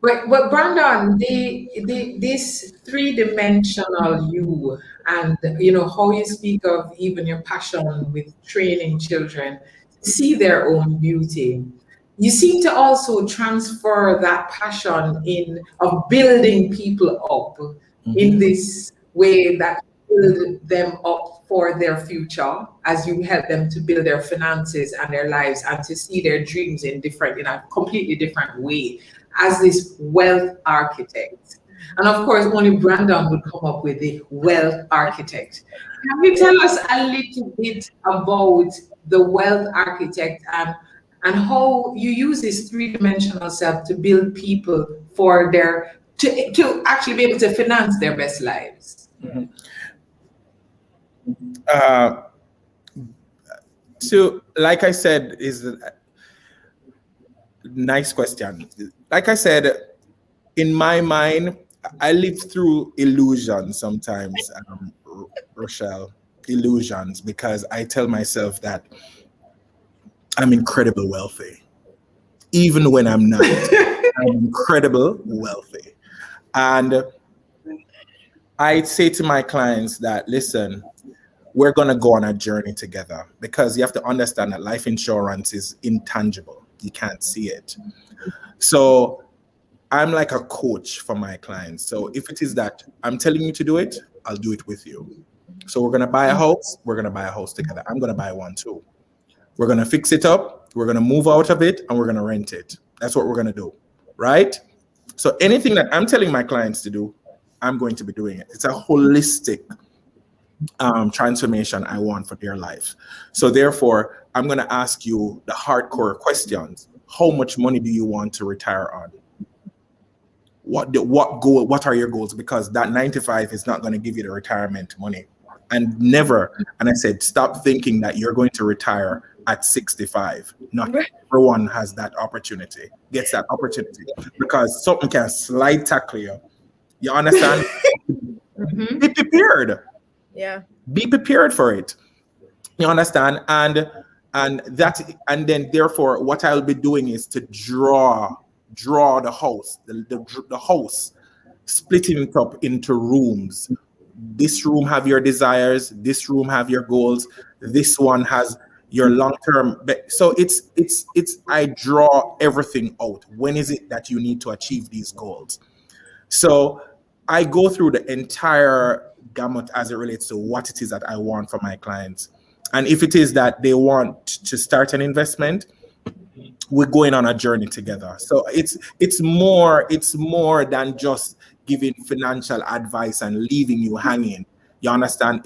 But Brandon, this three-dimensional you, and how you speak of even your passion with training children to see their own beauty. You seem to also transfer that passion of building people up in this way that build them up for their future, as you help them to build their finances and their lives and to see their dreams in a completely different way, as this wealth architect. And of course, only Brandon would come up with the wealth architect. Can you tell us a little bit about the wealth architect and how you use this three-dimensional self to build people to actually be able to finance their best lives? So, like I said, is a nice question. Like I said, in my mind, I live through illusions sometimes, Rochelle, illusions, because I tell myself that I'm incredibly wealthy, even when I'm not. I'm incredibly wealthy. And I say to my clients that, listen, we're going to go on a journey together, because you have to understand that life insurance is intangible. You can't see it. So I'm like a coach for my clients. So if it is that I'm telling you to do it, I'll do it with you. So we're going to buy a house. We're going to buy a house together. I'm going to buy one too. We're going to fix it up. We're going to move out of it, and we're going to rent it. That's what we're going to do. Right? So anything that I'm telling my clients to do, I'm going to be doing it. It's a holistic transformation I want for their life. So therefore, I'm going to ask you the hardcore questions. How much money do you want to retire on? What are your goals? Because that 95 is not going to give you the retirement money. And I said, stop thinking that you're going to retire at 65. Not everyone has that opportunity, gets that opportunity, because something can slide tackle you. You understand? Be prepared. Yeah. Be prepared for it. You understand? And then therefore what I'll be doing is to draw the house, the house, splitting it up into rooms. This room have your desires, this room have your goals, this one has your long-term. So it's I draw everything out. When is it that you need to achieve these goals? So I go through the entire gamut as it relates to what it is that I want from my clients. And if it is that they want to start an investment, we're going on a journey together. So it's more than just giving financial advice and leaving you hanging. You understand?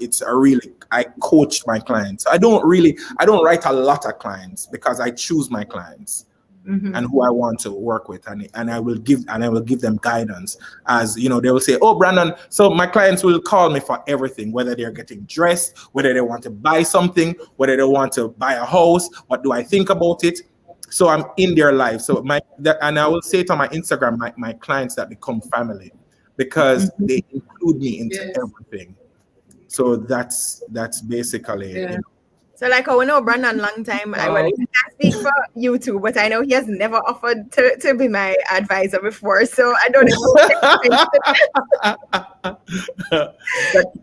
I coach my clients. I don't write a lot of clients because I choose my clients. And who I want to work with, and I will give them guidance. As you know, they will say, "Oh, Brandon." So my clients will call me for everything, whether they're getting dressed, whether they want to buy something, whether they want to buy a house. What do I think about it? So I'm in their life. So and I will say it on my Instagram, my clients that become family, because they include me into everything. So that's basically. Yeah. You know, So like I know Brandon long time. I can't speak for you two, but I know he has never offered to be my advisor before. So I don't know.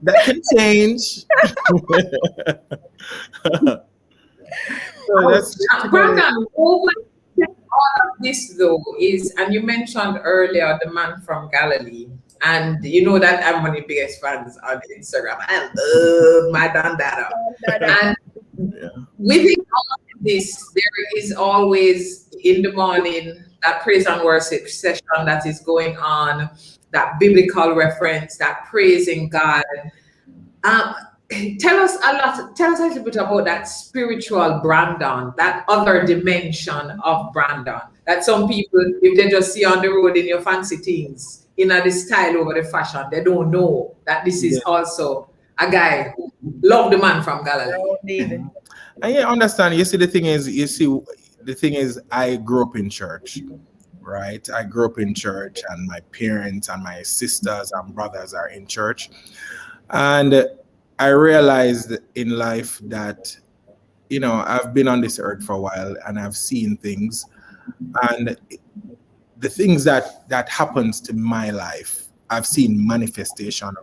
that can change. So Brandon, all of this though is, and you mentioned earlier the man from Galilee, and you know that I'm one of the biggest fans on Instagram. I love my Dandada. And within all of this, there is always in the morning that praise and worship session that is going on, that biblical reference, that praising God. Tell us a little bit about that spiritual Brandon, that other dimension of Brandon, that some people, if they just see on the road in your fancy things, in the style over the fashion, they don't know that this is also a guy who loved the man from Galilee. And you understand, the thing is, I grew up in church, right? I grew up in church, and my parents and my sisters and brothers are in church. And I realized in life that, I've been on this earth for a while, and I've seen things, and the things that happens to my life, I've seen manifestation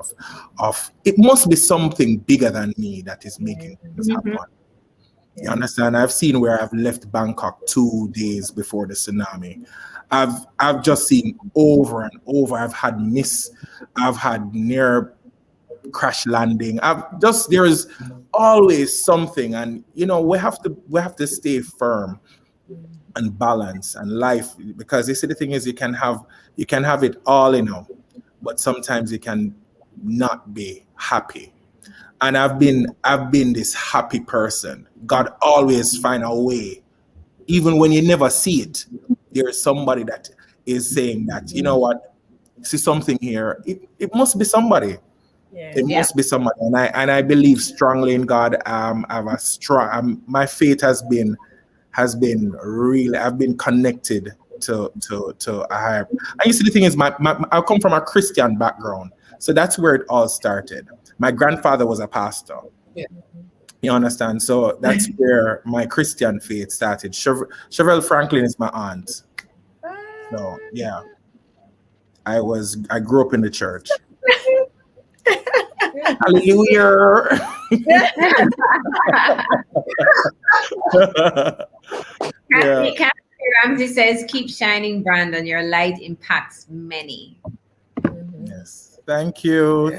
of it must be something bigger than me that is making this happen. You understand? I've seen where I've left Bangkok 2 days before the tsunami. I've just seen over and over. I've had near crash landing. There's always something, and we have to stay firm and balance and life, because the thing is, you can have it all, but sometimes you can not be happy. And I've been this happy person. God always find a way, even when you never see it. There is somebody that is saying that, you know what, see something here. It must be somebody. It must be somebody. And I believe strongly in God. My faith has been really. I've been connected to a higher. And the thing is, I come from a Christian background, so that's where it all started. My grandfather was a pastor. Yeah. You understand? So that's where my Christian faith started. Chevelle Franklin is my aunt. So yeah, I grew up in the church. Hallelujah. Kathy Ramsey says, "Keep shining, Brandon. Your light impacts many." Yes. Thank you.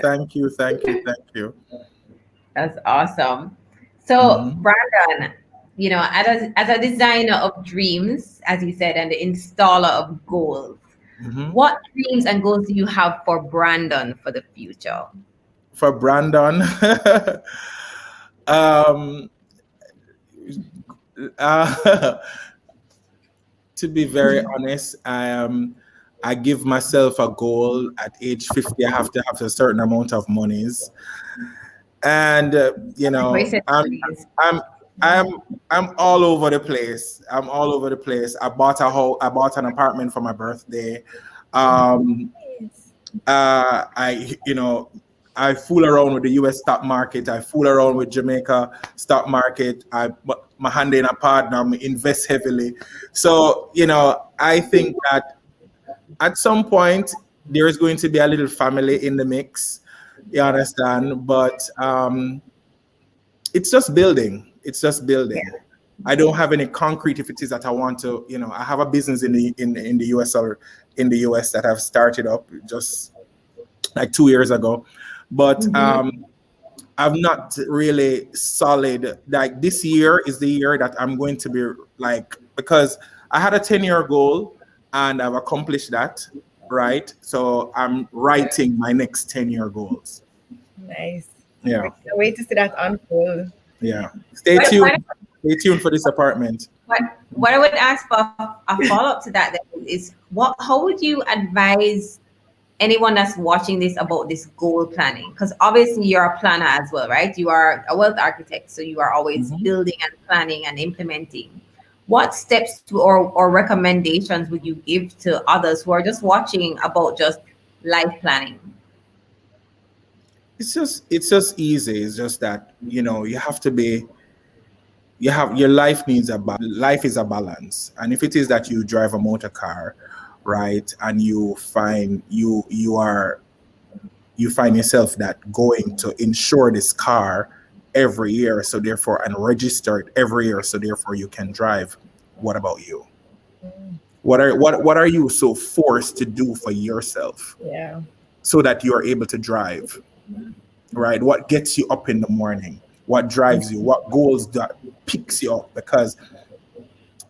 That's awesome. So, Brandon, as a designer of dreams, as you said, and the installer of goals, What dreams and goals do you have for Brandon for the future? For Brandon, um, to be very honest, I give myself a goal at age 50. I have to have a certain amount of monies, and I'm all over the place. I'm all over the place. I bought an apartment for my birthday. I fool around with the US stock market. I fool around with Jamaica stock market. My hand in a partner, I invest heavily. So, I think that at some point there is going to be a little family in the mix. You understand? But it's just building. It's just building. Yeah. I don't have any concrete if it is that I want to, I have a business in the US or in the US that I've started up just like 2 years ago. But I'm not really solid. Like this year is the year that I'm going to be like, because I had a 10-year goal and I've accomplished that, right? So I'm writing my next 10-year goals. Nice. Yeah. Wait to see that unfold. Yeah. Stay tuned. Stay tuned for this apartment. What I would ask for a follow-up to that then is how would you advise anyone that's watching this about this goal planning? Because obviously you're a planner as well, right? You are a wealth architect, so you are always building and planning and implementing. What steps or recommendations would you give to others who are just watching about just life planning? It's just easy. It's just that, you have to be, your life needs life is a balance. And if it is that you drive a motor car, right, and you find yourself that going to insure this car every year, so therefore, and register it every year, so therefore you can drive. What about you? What are you so forced to do for yourself? Yeah. So that you are able to drive, right? What gets you up in the morning? What drives you? What goals that picks you up? Because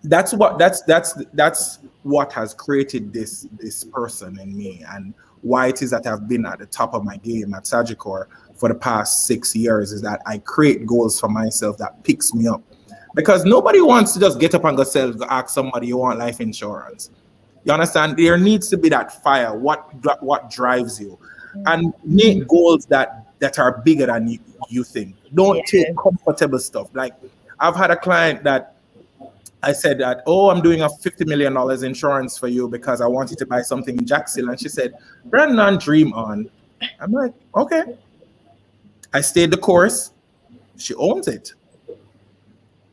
that's what has created this person in me, and why it is that I've been at the top of my game at Sagicor for the past 6 years, is that I create goals for myself that picks me up. Because nobody wants to just get up and go ask somebody, you want life insurance. You understand? There needs to be that fire. What drives you? And make goals that are bigger than you think. Don't take comfortable stuff. Like, I've had a client that I said that, I'm doing a $50 million insurance for you because I want you to buy something in Jacksonville. And she said, Brandon, dream on. I'm like, okay. I stayed the course. She owns it.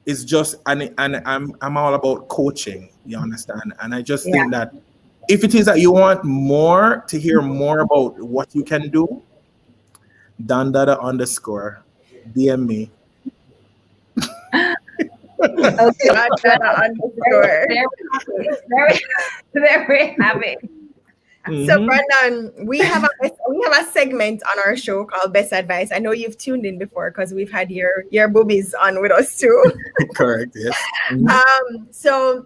It's just, and I'm all about coaching, you understand? And I just think that if it is that you want to hear more about what you can do, Dandada_, DM me. There we have it. So Brandon, we have a segment on our show called Best Advice. I know you've tuned in before because we've had your boobies on with us too. Correct, yes. So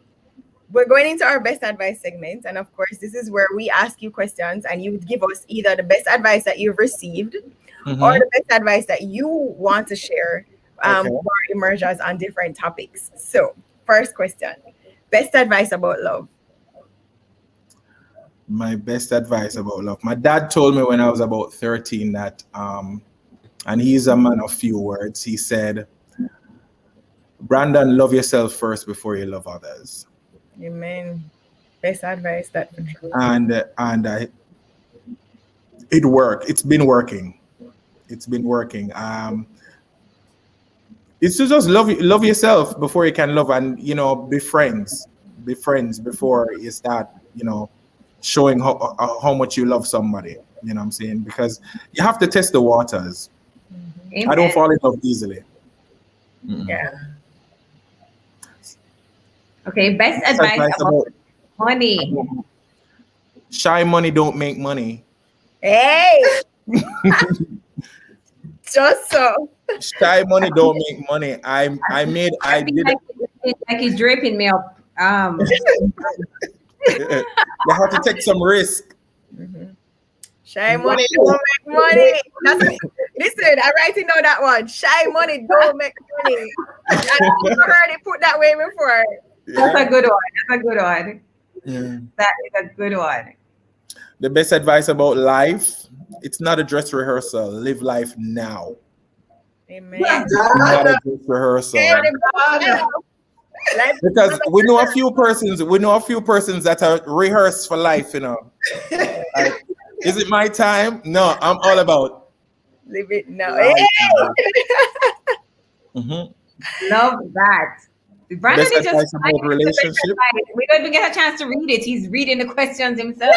we're going into our best advice segment, and of course this is where we ask you questions and you give us either the best advice that you've received or the best advice that you want to share for our emergers on different topics. So first question, best advice about love. My best advice about love. My dad told me when I was about 13 that, and he's a man of few words. He said, Brandon, love yourself first before you love others. Amen. Best advice that. And it worked. It's been working. It's been working. It's to just love yourself before you can love, and be friends. Be friends before you start, showing how much you love somebody. You know what I'm saying? Because you have to test the waters. Amen. I don't fall in love easily. Yeah. Okay, best advice about money. Shy money don't make money. Hey. Just so. Shy money don't make money. I did like he's draping me up. You have to take some risk. Shy money don't make money. Listen, I'm writing down that one. Shy money don't make money. I've never heard it put that way before. That's a good one. That's a good one. Yeah. That is a good one. The best advice about life, it's not a dress rehearsal. Live life now. Amen. It's not a dress rehearsal. Because we know a few persons that are rehearsed for life, you know. Like, is it my time? No, I'm all about Live it now. Love that. Brandon best is just advice about relationship. We don't even get a chance to read it. He's reading the questions himself.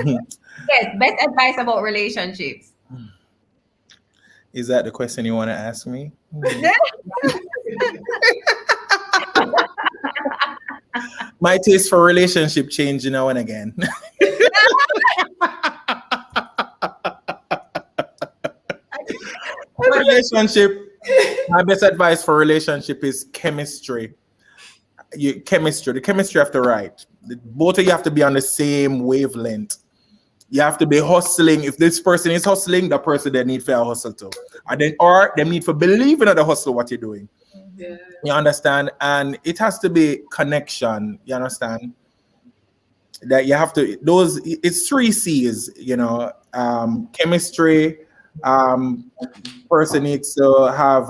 Yes, best advice about relationships. Is that the question you want to ask me? My taste for relationship change now and again. Relationship. My best advice for relationship is chemistry. The chemistry have to right. Both of you have to be on the same wavelength. You have to be hustling. If this person is hustling, that person they need for hustle too. Or they need for believing in the hustle what you're doing. Yeah. You understand? And it has to be connection. You understand? That you have to it's 3 C's, you know. Chemistry, person needs to have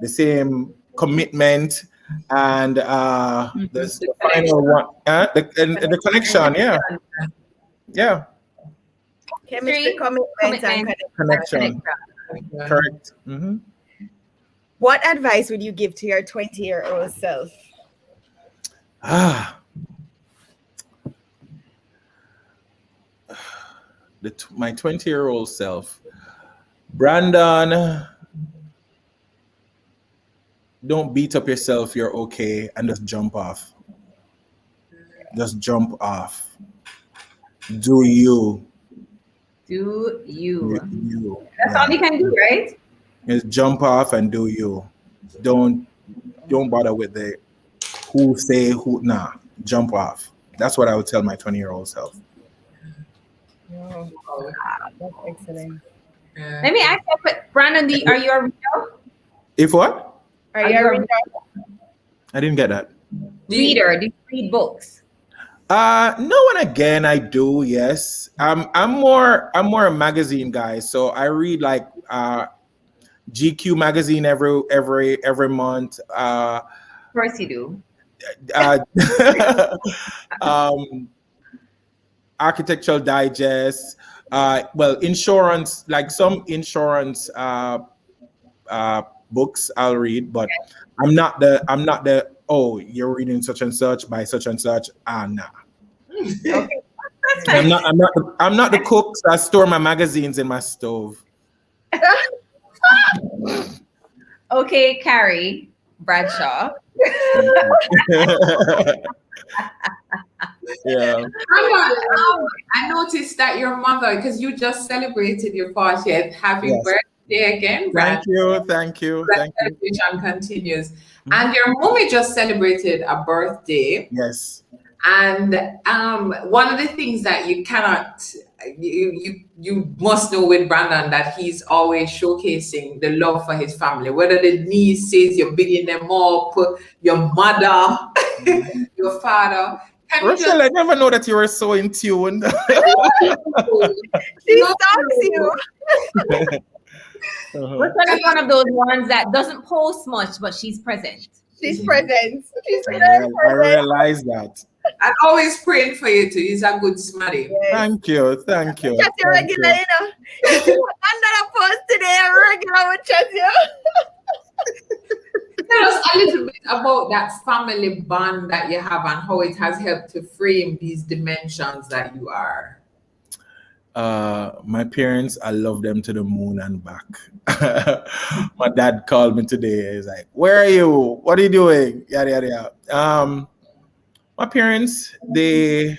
the same commitment, and the final one, the connection, yeah. Chemistry, commitment, and Connection. Correct. Mm-hmm. What advice would you give to your 20-year-old self? My 20-year-old self. Brandon, don't beat up yourself. You're okay, and just jump off. Just jump off. Do you. Do you. That's all you can do, right? Just jump off and do you. Don't bother with the who say who. Nah, jump off. That's what I would tell my 20-year-old self. Oh, that's excellent. Let me ask you, Brandon, are you a reader? If what? Are you a reader? I didn't get that. Reader? Do you read books? No, and again, I do. Yes, I'm more a magazine guy. So I read like GQ magazine every month. Of course you do. Architectural Digest. Well, insurance, like some insurance books I'll read, but I'm not the oh, you're reading such and such by such and such. Nah. Okay. I'm not the cook. So I store my magazines in my stove. Okay, Carrie Bradshaw. Yeah. I noticed that your mother, because you just celebrated your 40th, happy birthday again, Brad. Thank you. Celebration continues. And your mommy just celebrated a birthday. Yes. And one of the things that you cannot, you must know with Brandon, that he's always showcasing the love for his family. Whether the nieces, you're bigging them up, your mother, your father. Rochelle, I never know that you were so in tune. She stalks you. Rochelle is one of those ones that doesn't post much, but she's present. She's present. I realize that. I'm always praying for you too. He's a good smarty. Yes. Thank you. Chat you regular, you know. Another post today, I'm regular with chat you. Tell us a little bit about that family bond that you have and how it has helped to frame these dimensions that you are. My parents, I love them to the moon and back. My dad called me today. He's like, "Where are you? What are you doing?" Yada yada yada. My parents, they,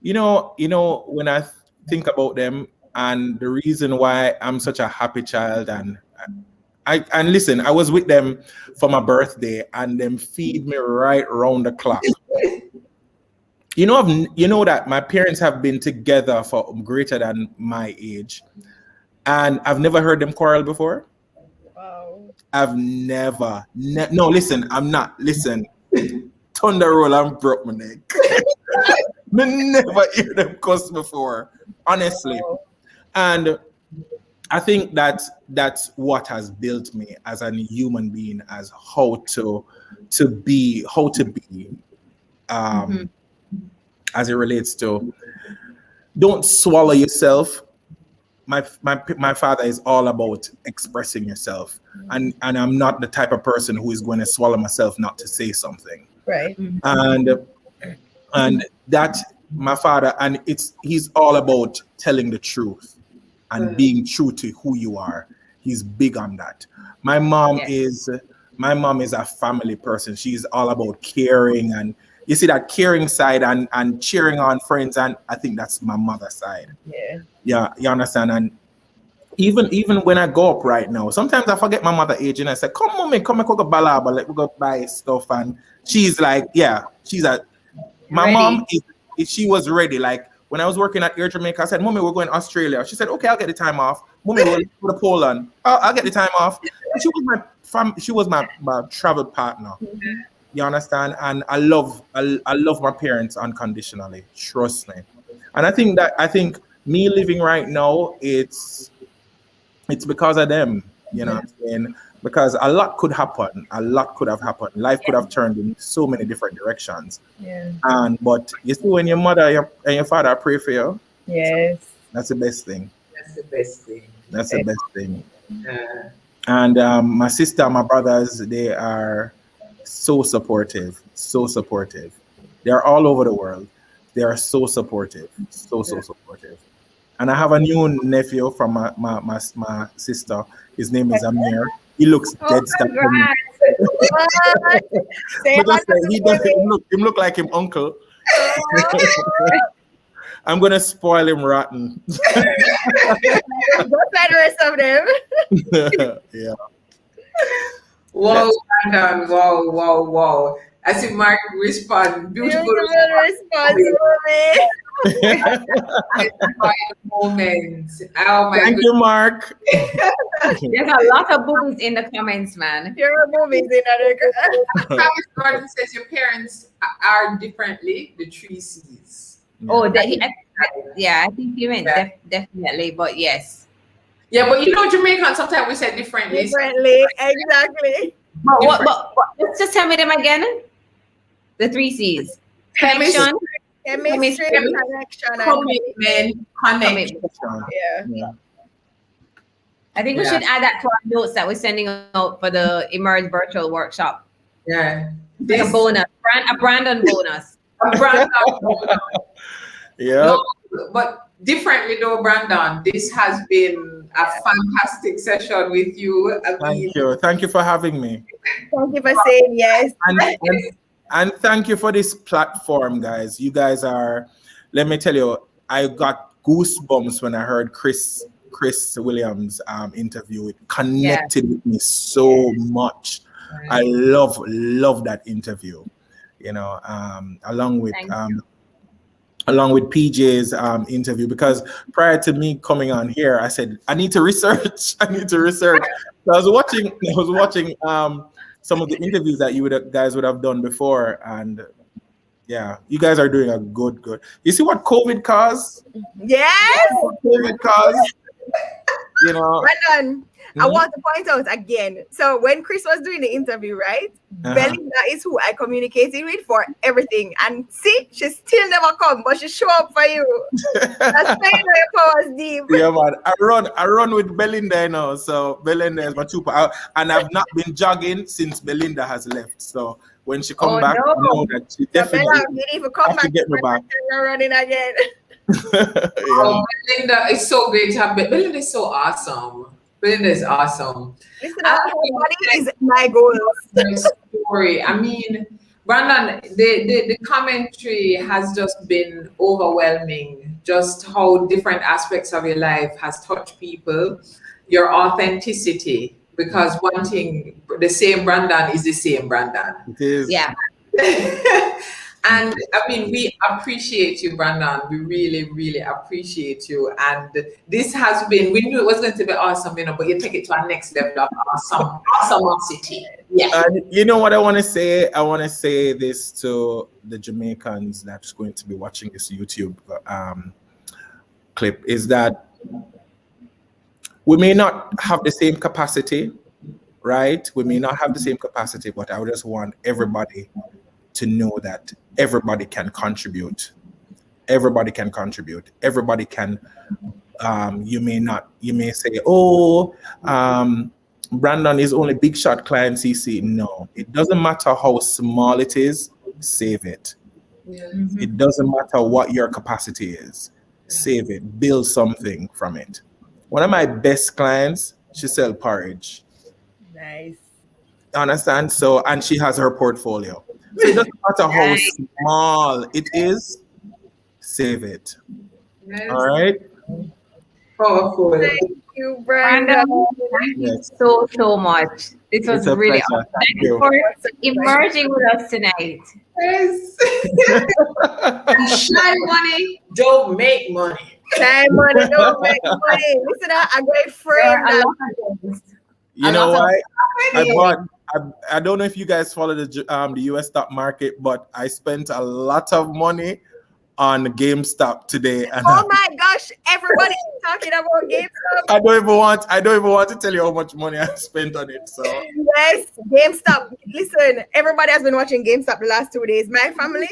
you know, when I think about them and the reason why I'm such a happy child, and listen, I was with them for my birthday and them feed me right around the clock. you know that my parents have been together for greater than my age, and I've never heard them quarrel before. Wow. I've no, listen, I'm not, listen, thunder roll and broke my neck. Me never hear them cuss before, honestly. Wow. And I think that's what has built me as a human being, as how to be, Mhm. as it relates to, don't swallow yourself. My father is all about expressing yourself, and I'm not the type of person who is going to swallow myself not to say something. Right. And that my father, and he's all about telling the truth and being true to who you are. He's big on that. My mom Yeah. is a family person. She's all about caring, and you see that caring side and cheering on friends, and I think that's my mother's side. Yeah. Yeah, you understand? And even when I go up right now, sometimes I forget my mother age and I say, come mommy, come and cook a balaba, like we go buy stuff. And she's like, yeah, my Ready. mom she was ready. Like when I was working at Air Jamaica, I said, mommy, we're going to Australia. She said, okay, I'll get the time off. Mommy, we'll go to Poland. I'll get the time off. And she was my travel partner. You understand? And I love my parents unconditionally. Trust me. And I think me living right now, it's because of them, you know what I'm saying? Because a lot could happen. A lot could have happened. Life could have turned in so many different directions. Yeah. But you see, when your mother and your father pray for you, Yes. that's the best thing. That's the best thing. That's the best thing. Uh, And my sister and my brothers, they are so supportive. So supportive. They're all over the world. They are so supportive. So supportive. And I have a new nephew from my sister. His name is Amir. He looks dead stuck for me. What? Say But just hello say, to him look like him uncle. me. I'm gonna spoil him rotten. Go find the rest of them. Yeah. Wow, Brandon. Wow. I see Mark respond. Beautiful Response, mommy. moment. Oh my Thank goodness. you, Mark. There's a lot of boobies in the comments, man. Your movies in other. Thomas Gordon says your parents are differently, the three C's. Oh, I think you meant definitely, but yes. Yeah, but Jamaican, sometimes we say differently. Differently, exactly. But let's just tell me them again. The 3 C's. Connection. Chemistry, connection, and Commitment, connection. yeah. I think we should add that to our notes that we're sending out for the Emerge virtual workshop. Yeah. Like a bonus, a Brandon bonus. A Brandon bonus. Yeah. No, but differently though, Brandon, this has been a fantastic session with you. Thank you for having me. Thank you for saying yes. And thank you for this platform, guys. You guys are, let me tell you, I got goosebumps when I heard Chris Williams interview. It connected with me so much. I love that interview, along with PJ's interview, because prior to me coming on here, I said I need to research. So I was watching some of the interviews that guys would have done before, and yeah, you guys are doing a good. You see what COVID caused? Yes. COVID caused. Brandon, I want to point out again. So when Chris was doing the interview, right? Belinda is who I communicated with for everything. And see, she still never come, but she show up for you. That's why your powers deep. Yeah, man. I run with Belinda now. So Belinda is my trooper. And I've not been jogging since Belinda has left. So when she come back, I know that she definitely have to get me back. Running again. Belinda, it's so great to have Belinda. Is so awesome. Belinda is awesome. Listen, everybody is my goal. Story. I mean, Brandon, the commentary has just been overwhelming. Just how different aspects of your life has touched people. Your authenticity, because one thing, the same Brandon is the same Brandon. It is. Yeah. And I mean, we appreciate you, Brandon. We really, really appreciate you. And this has been, we knew it was going to be awesome, but you take it to our next level of awesomosity. Yeah. And you know what I want to say? I want to say this to the Jamaicans that's going to be watching this YouTube clip is that we may not have the same capacity, right? We may not have the same capacity, but I just want everybody to know that everybody can contribute. Everybody can contribute. Everybody can. You may say, oh, Brandon is only big shot clients he see. No, it doesn't matter how small it is, save it. Yeah. It doesn't matter what your capacity is, save it, build something from it. One of my best clients, she sell porridge. Nice. Understand? So, and she has her portfolio. So it doesn't matter how small it is, save it. Yes. All right? Powerful. Thank you, Brandon. Brandon, thank you so much. This was It's a really pleasure. awesome. Thank Thank you you. for emerging with us tonight. Yes. Shy money don't make money. Time money don't make money. Listen, I got a There friend are a that lot of things. You A know lot of- why? I don't know if you guys follow the US stock market, but I spent a lot of money on GameStop today, and oh my gosh, everybody's talking about GameStop. I don't even want to tell you how much money I spent on it. So Yes, GameStop. Listen, everybody has been watching GameStop the last 2 days. My family,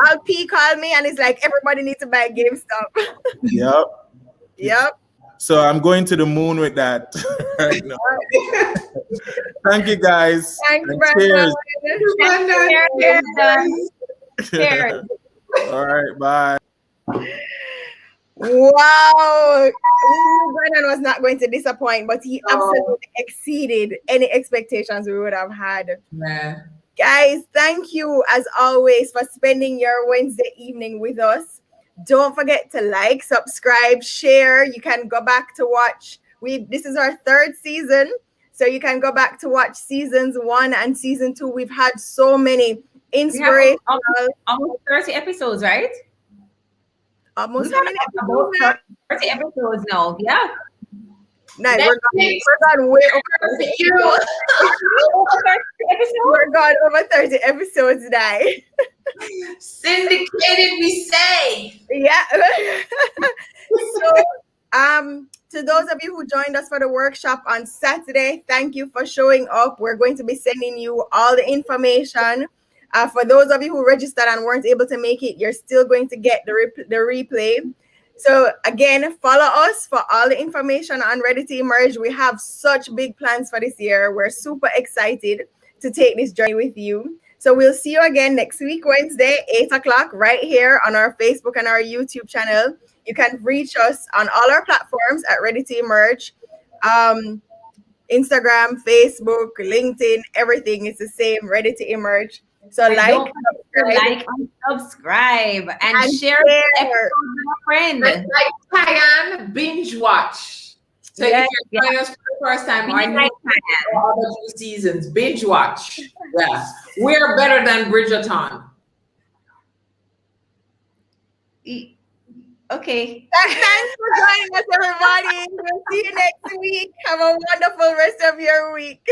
Alp called me and it's like everybody needs to buy GameStop. yep. Yep. So I'm going to the moon with that right now. Thank you guys. Thanks, And Brandon. Brandon. Cheers. All right, bye. Wow. We knew Brandon was not going to disappoint, but he absolutely exceeded any expectations we would have had. Yeah. Guys, thank you as always for spending your Wednesday evening with us. Don't forget to like, subscribe, share. You can go back to watch. This is our 3rd season, so you can go back to watch seasons 1 and season 2. We've had so many inspirational. Almost 30 episodes, right? Almost We how got many about episodes now? 30 episodes now. Yeah. Nice. Next We're gone way over 30 episodes. We're gone over 30 episodes now. Syndicated, we say. Yeah. So, to those of you who joined us for the workshop on Saturday, thank you for showing up. We're going to be sending you all the information. For those of you who registered and weren't able to make it, you're still going to get the replay. So again, follow us for all the information on Ready to Emerge. We have such big plans for this year. We're super excited to take this journey with you. So we'll see you again next week, Wednesday, 8 o'clock, right here on our Facebook and our YouTube channel. You can reach us on all our platforms at Ready to Emerge. Instagram, Facebook, LinkedIn, everything is the same, Ready to Emerge. So And like, don't forget to like and subscribe and share this episode with a friend. And like Cayenne, binge watch. So Yes, if you're joining us for the first time, Binge or like new other 2 seasons, binge watch. Yeah, we're better than Bridgerton. Okay. thanks for joining us, everybody. We'll see you next week. Have a wonderful rest of your week.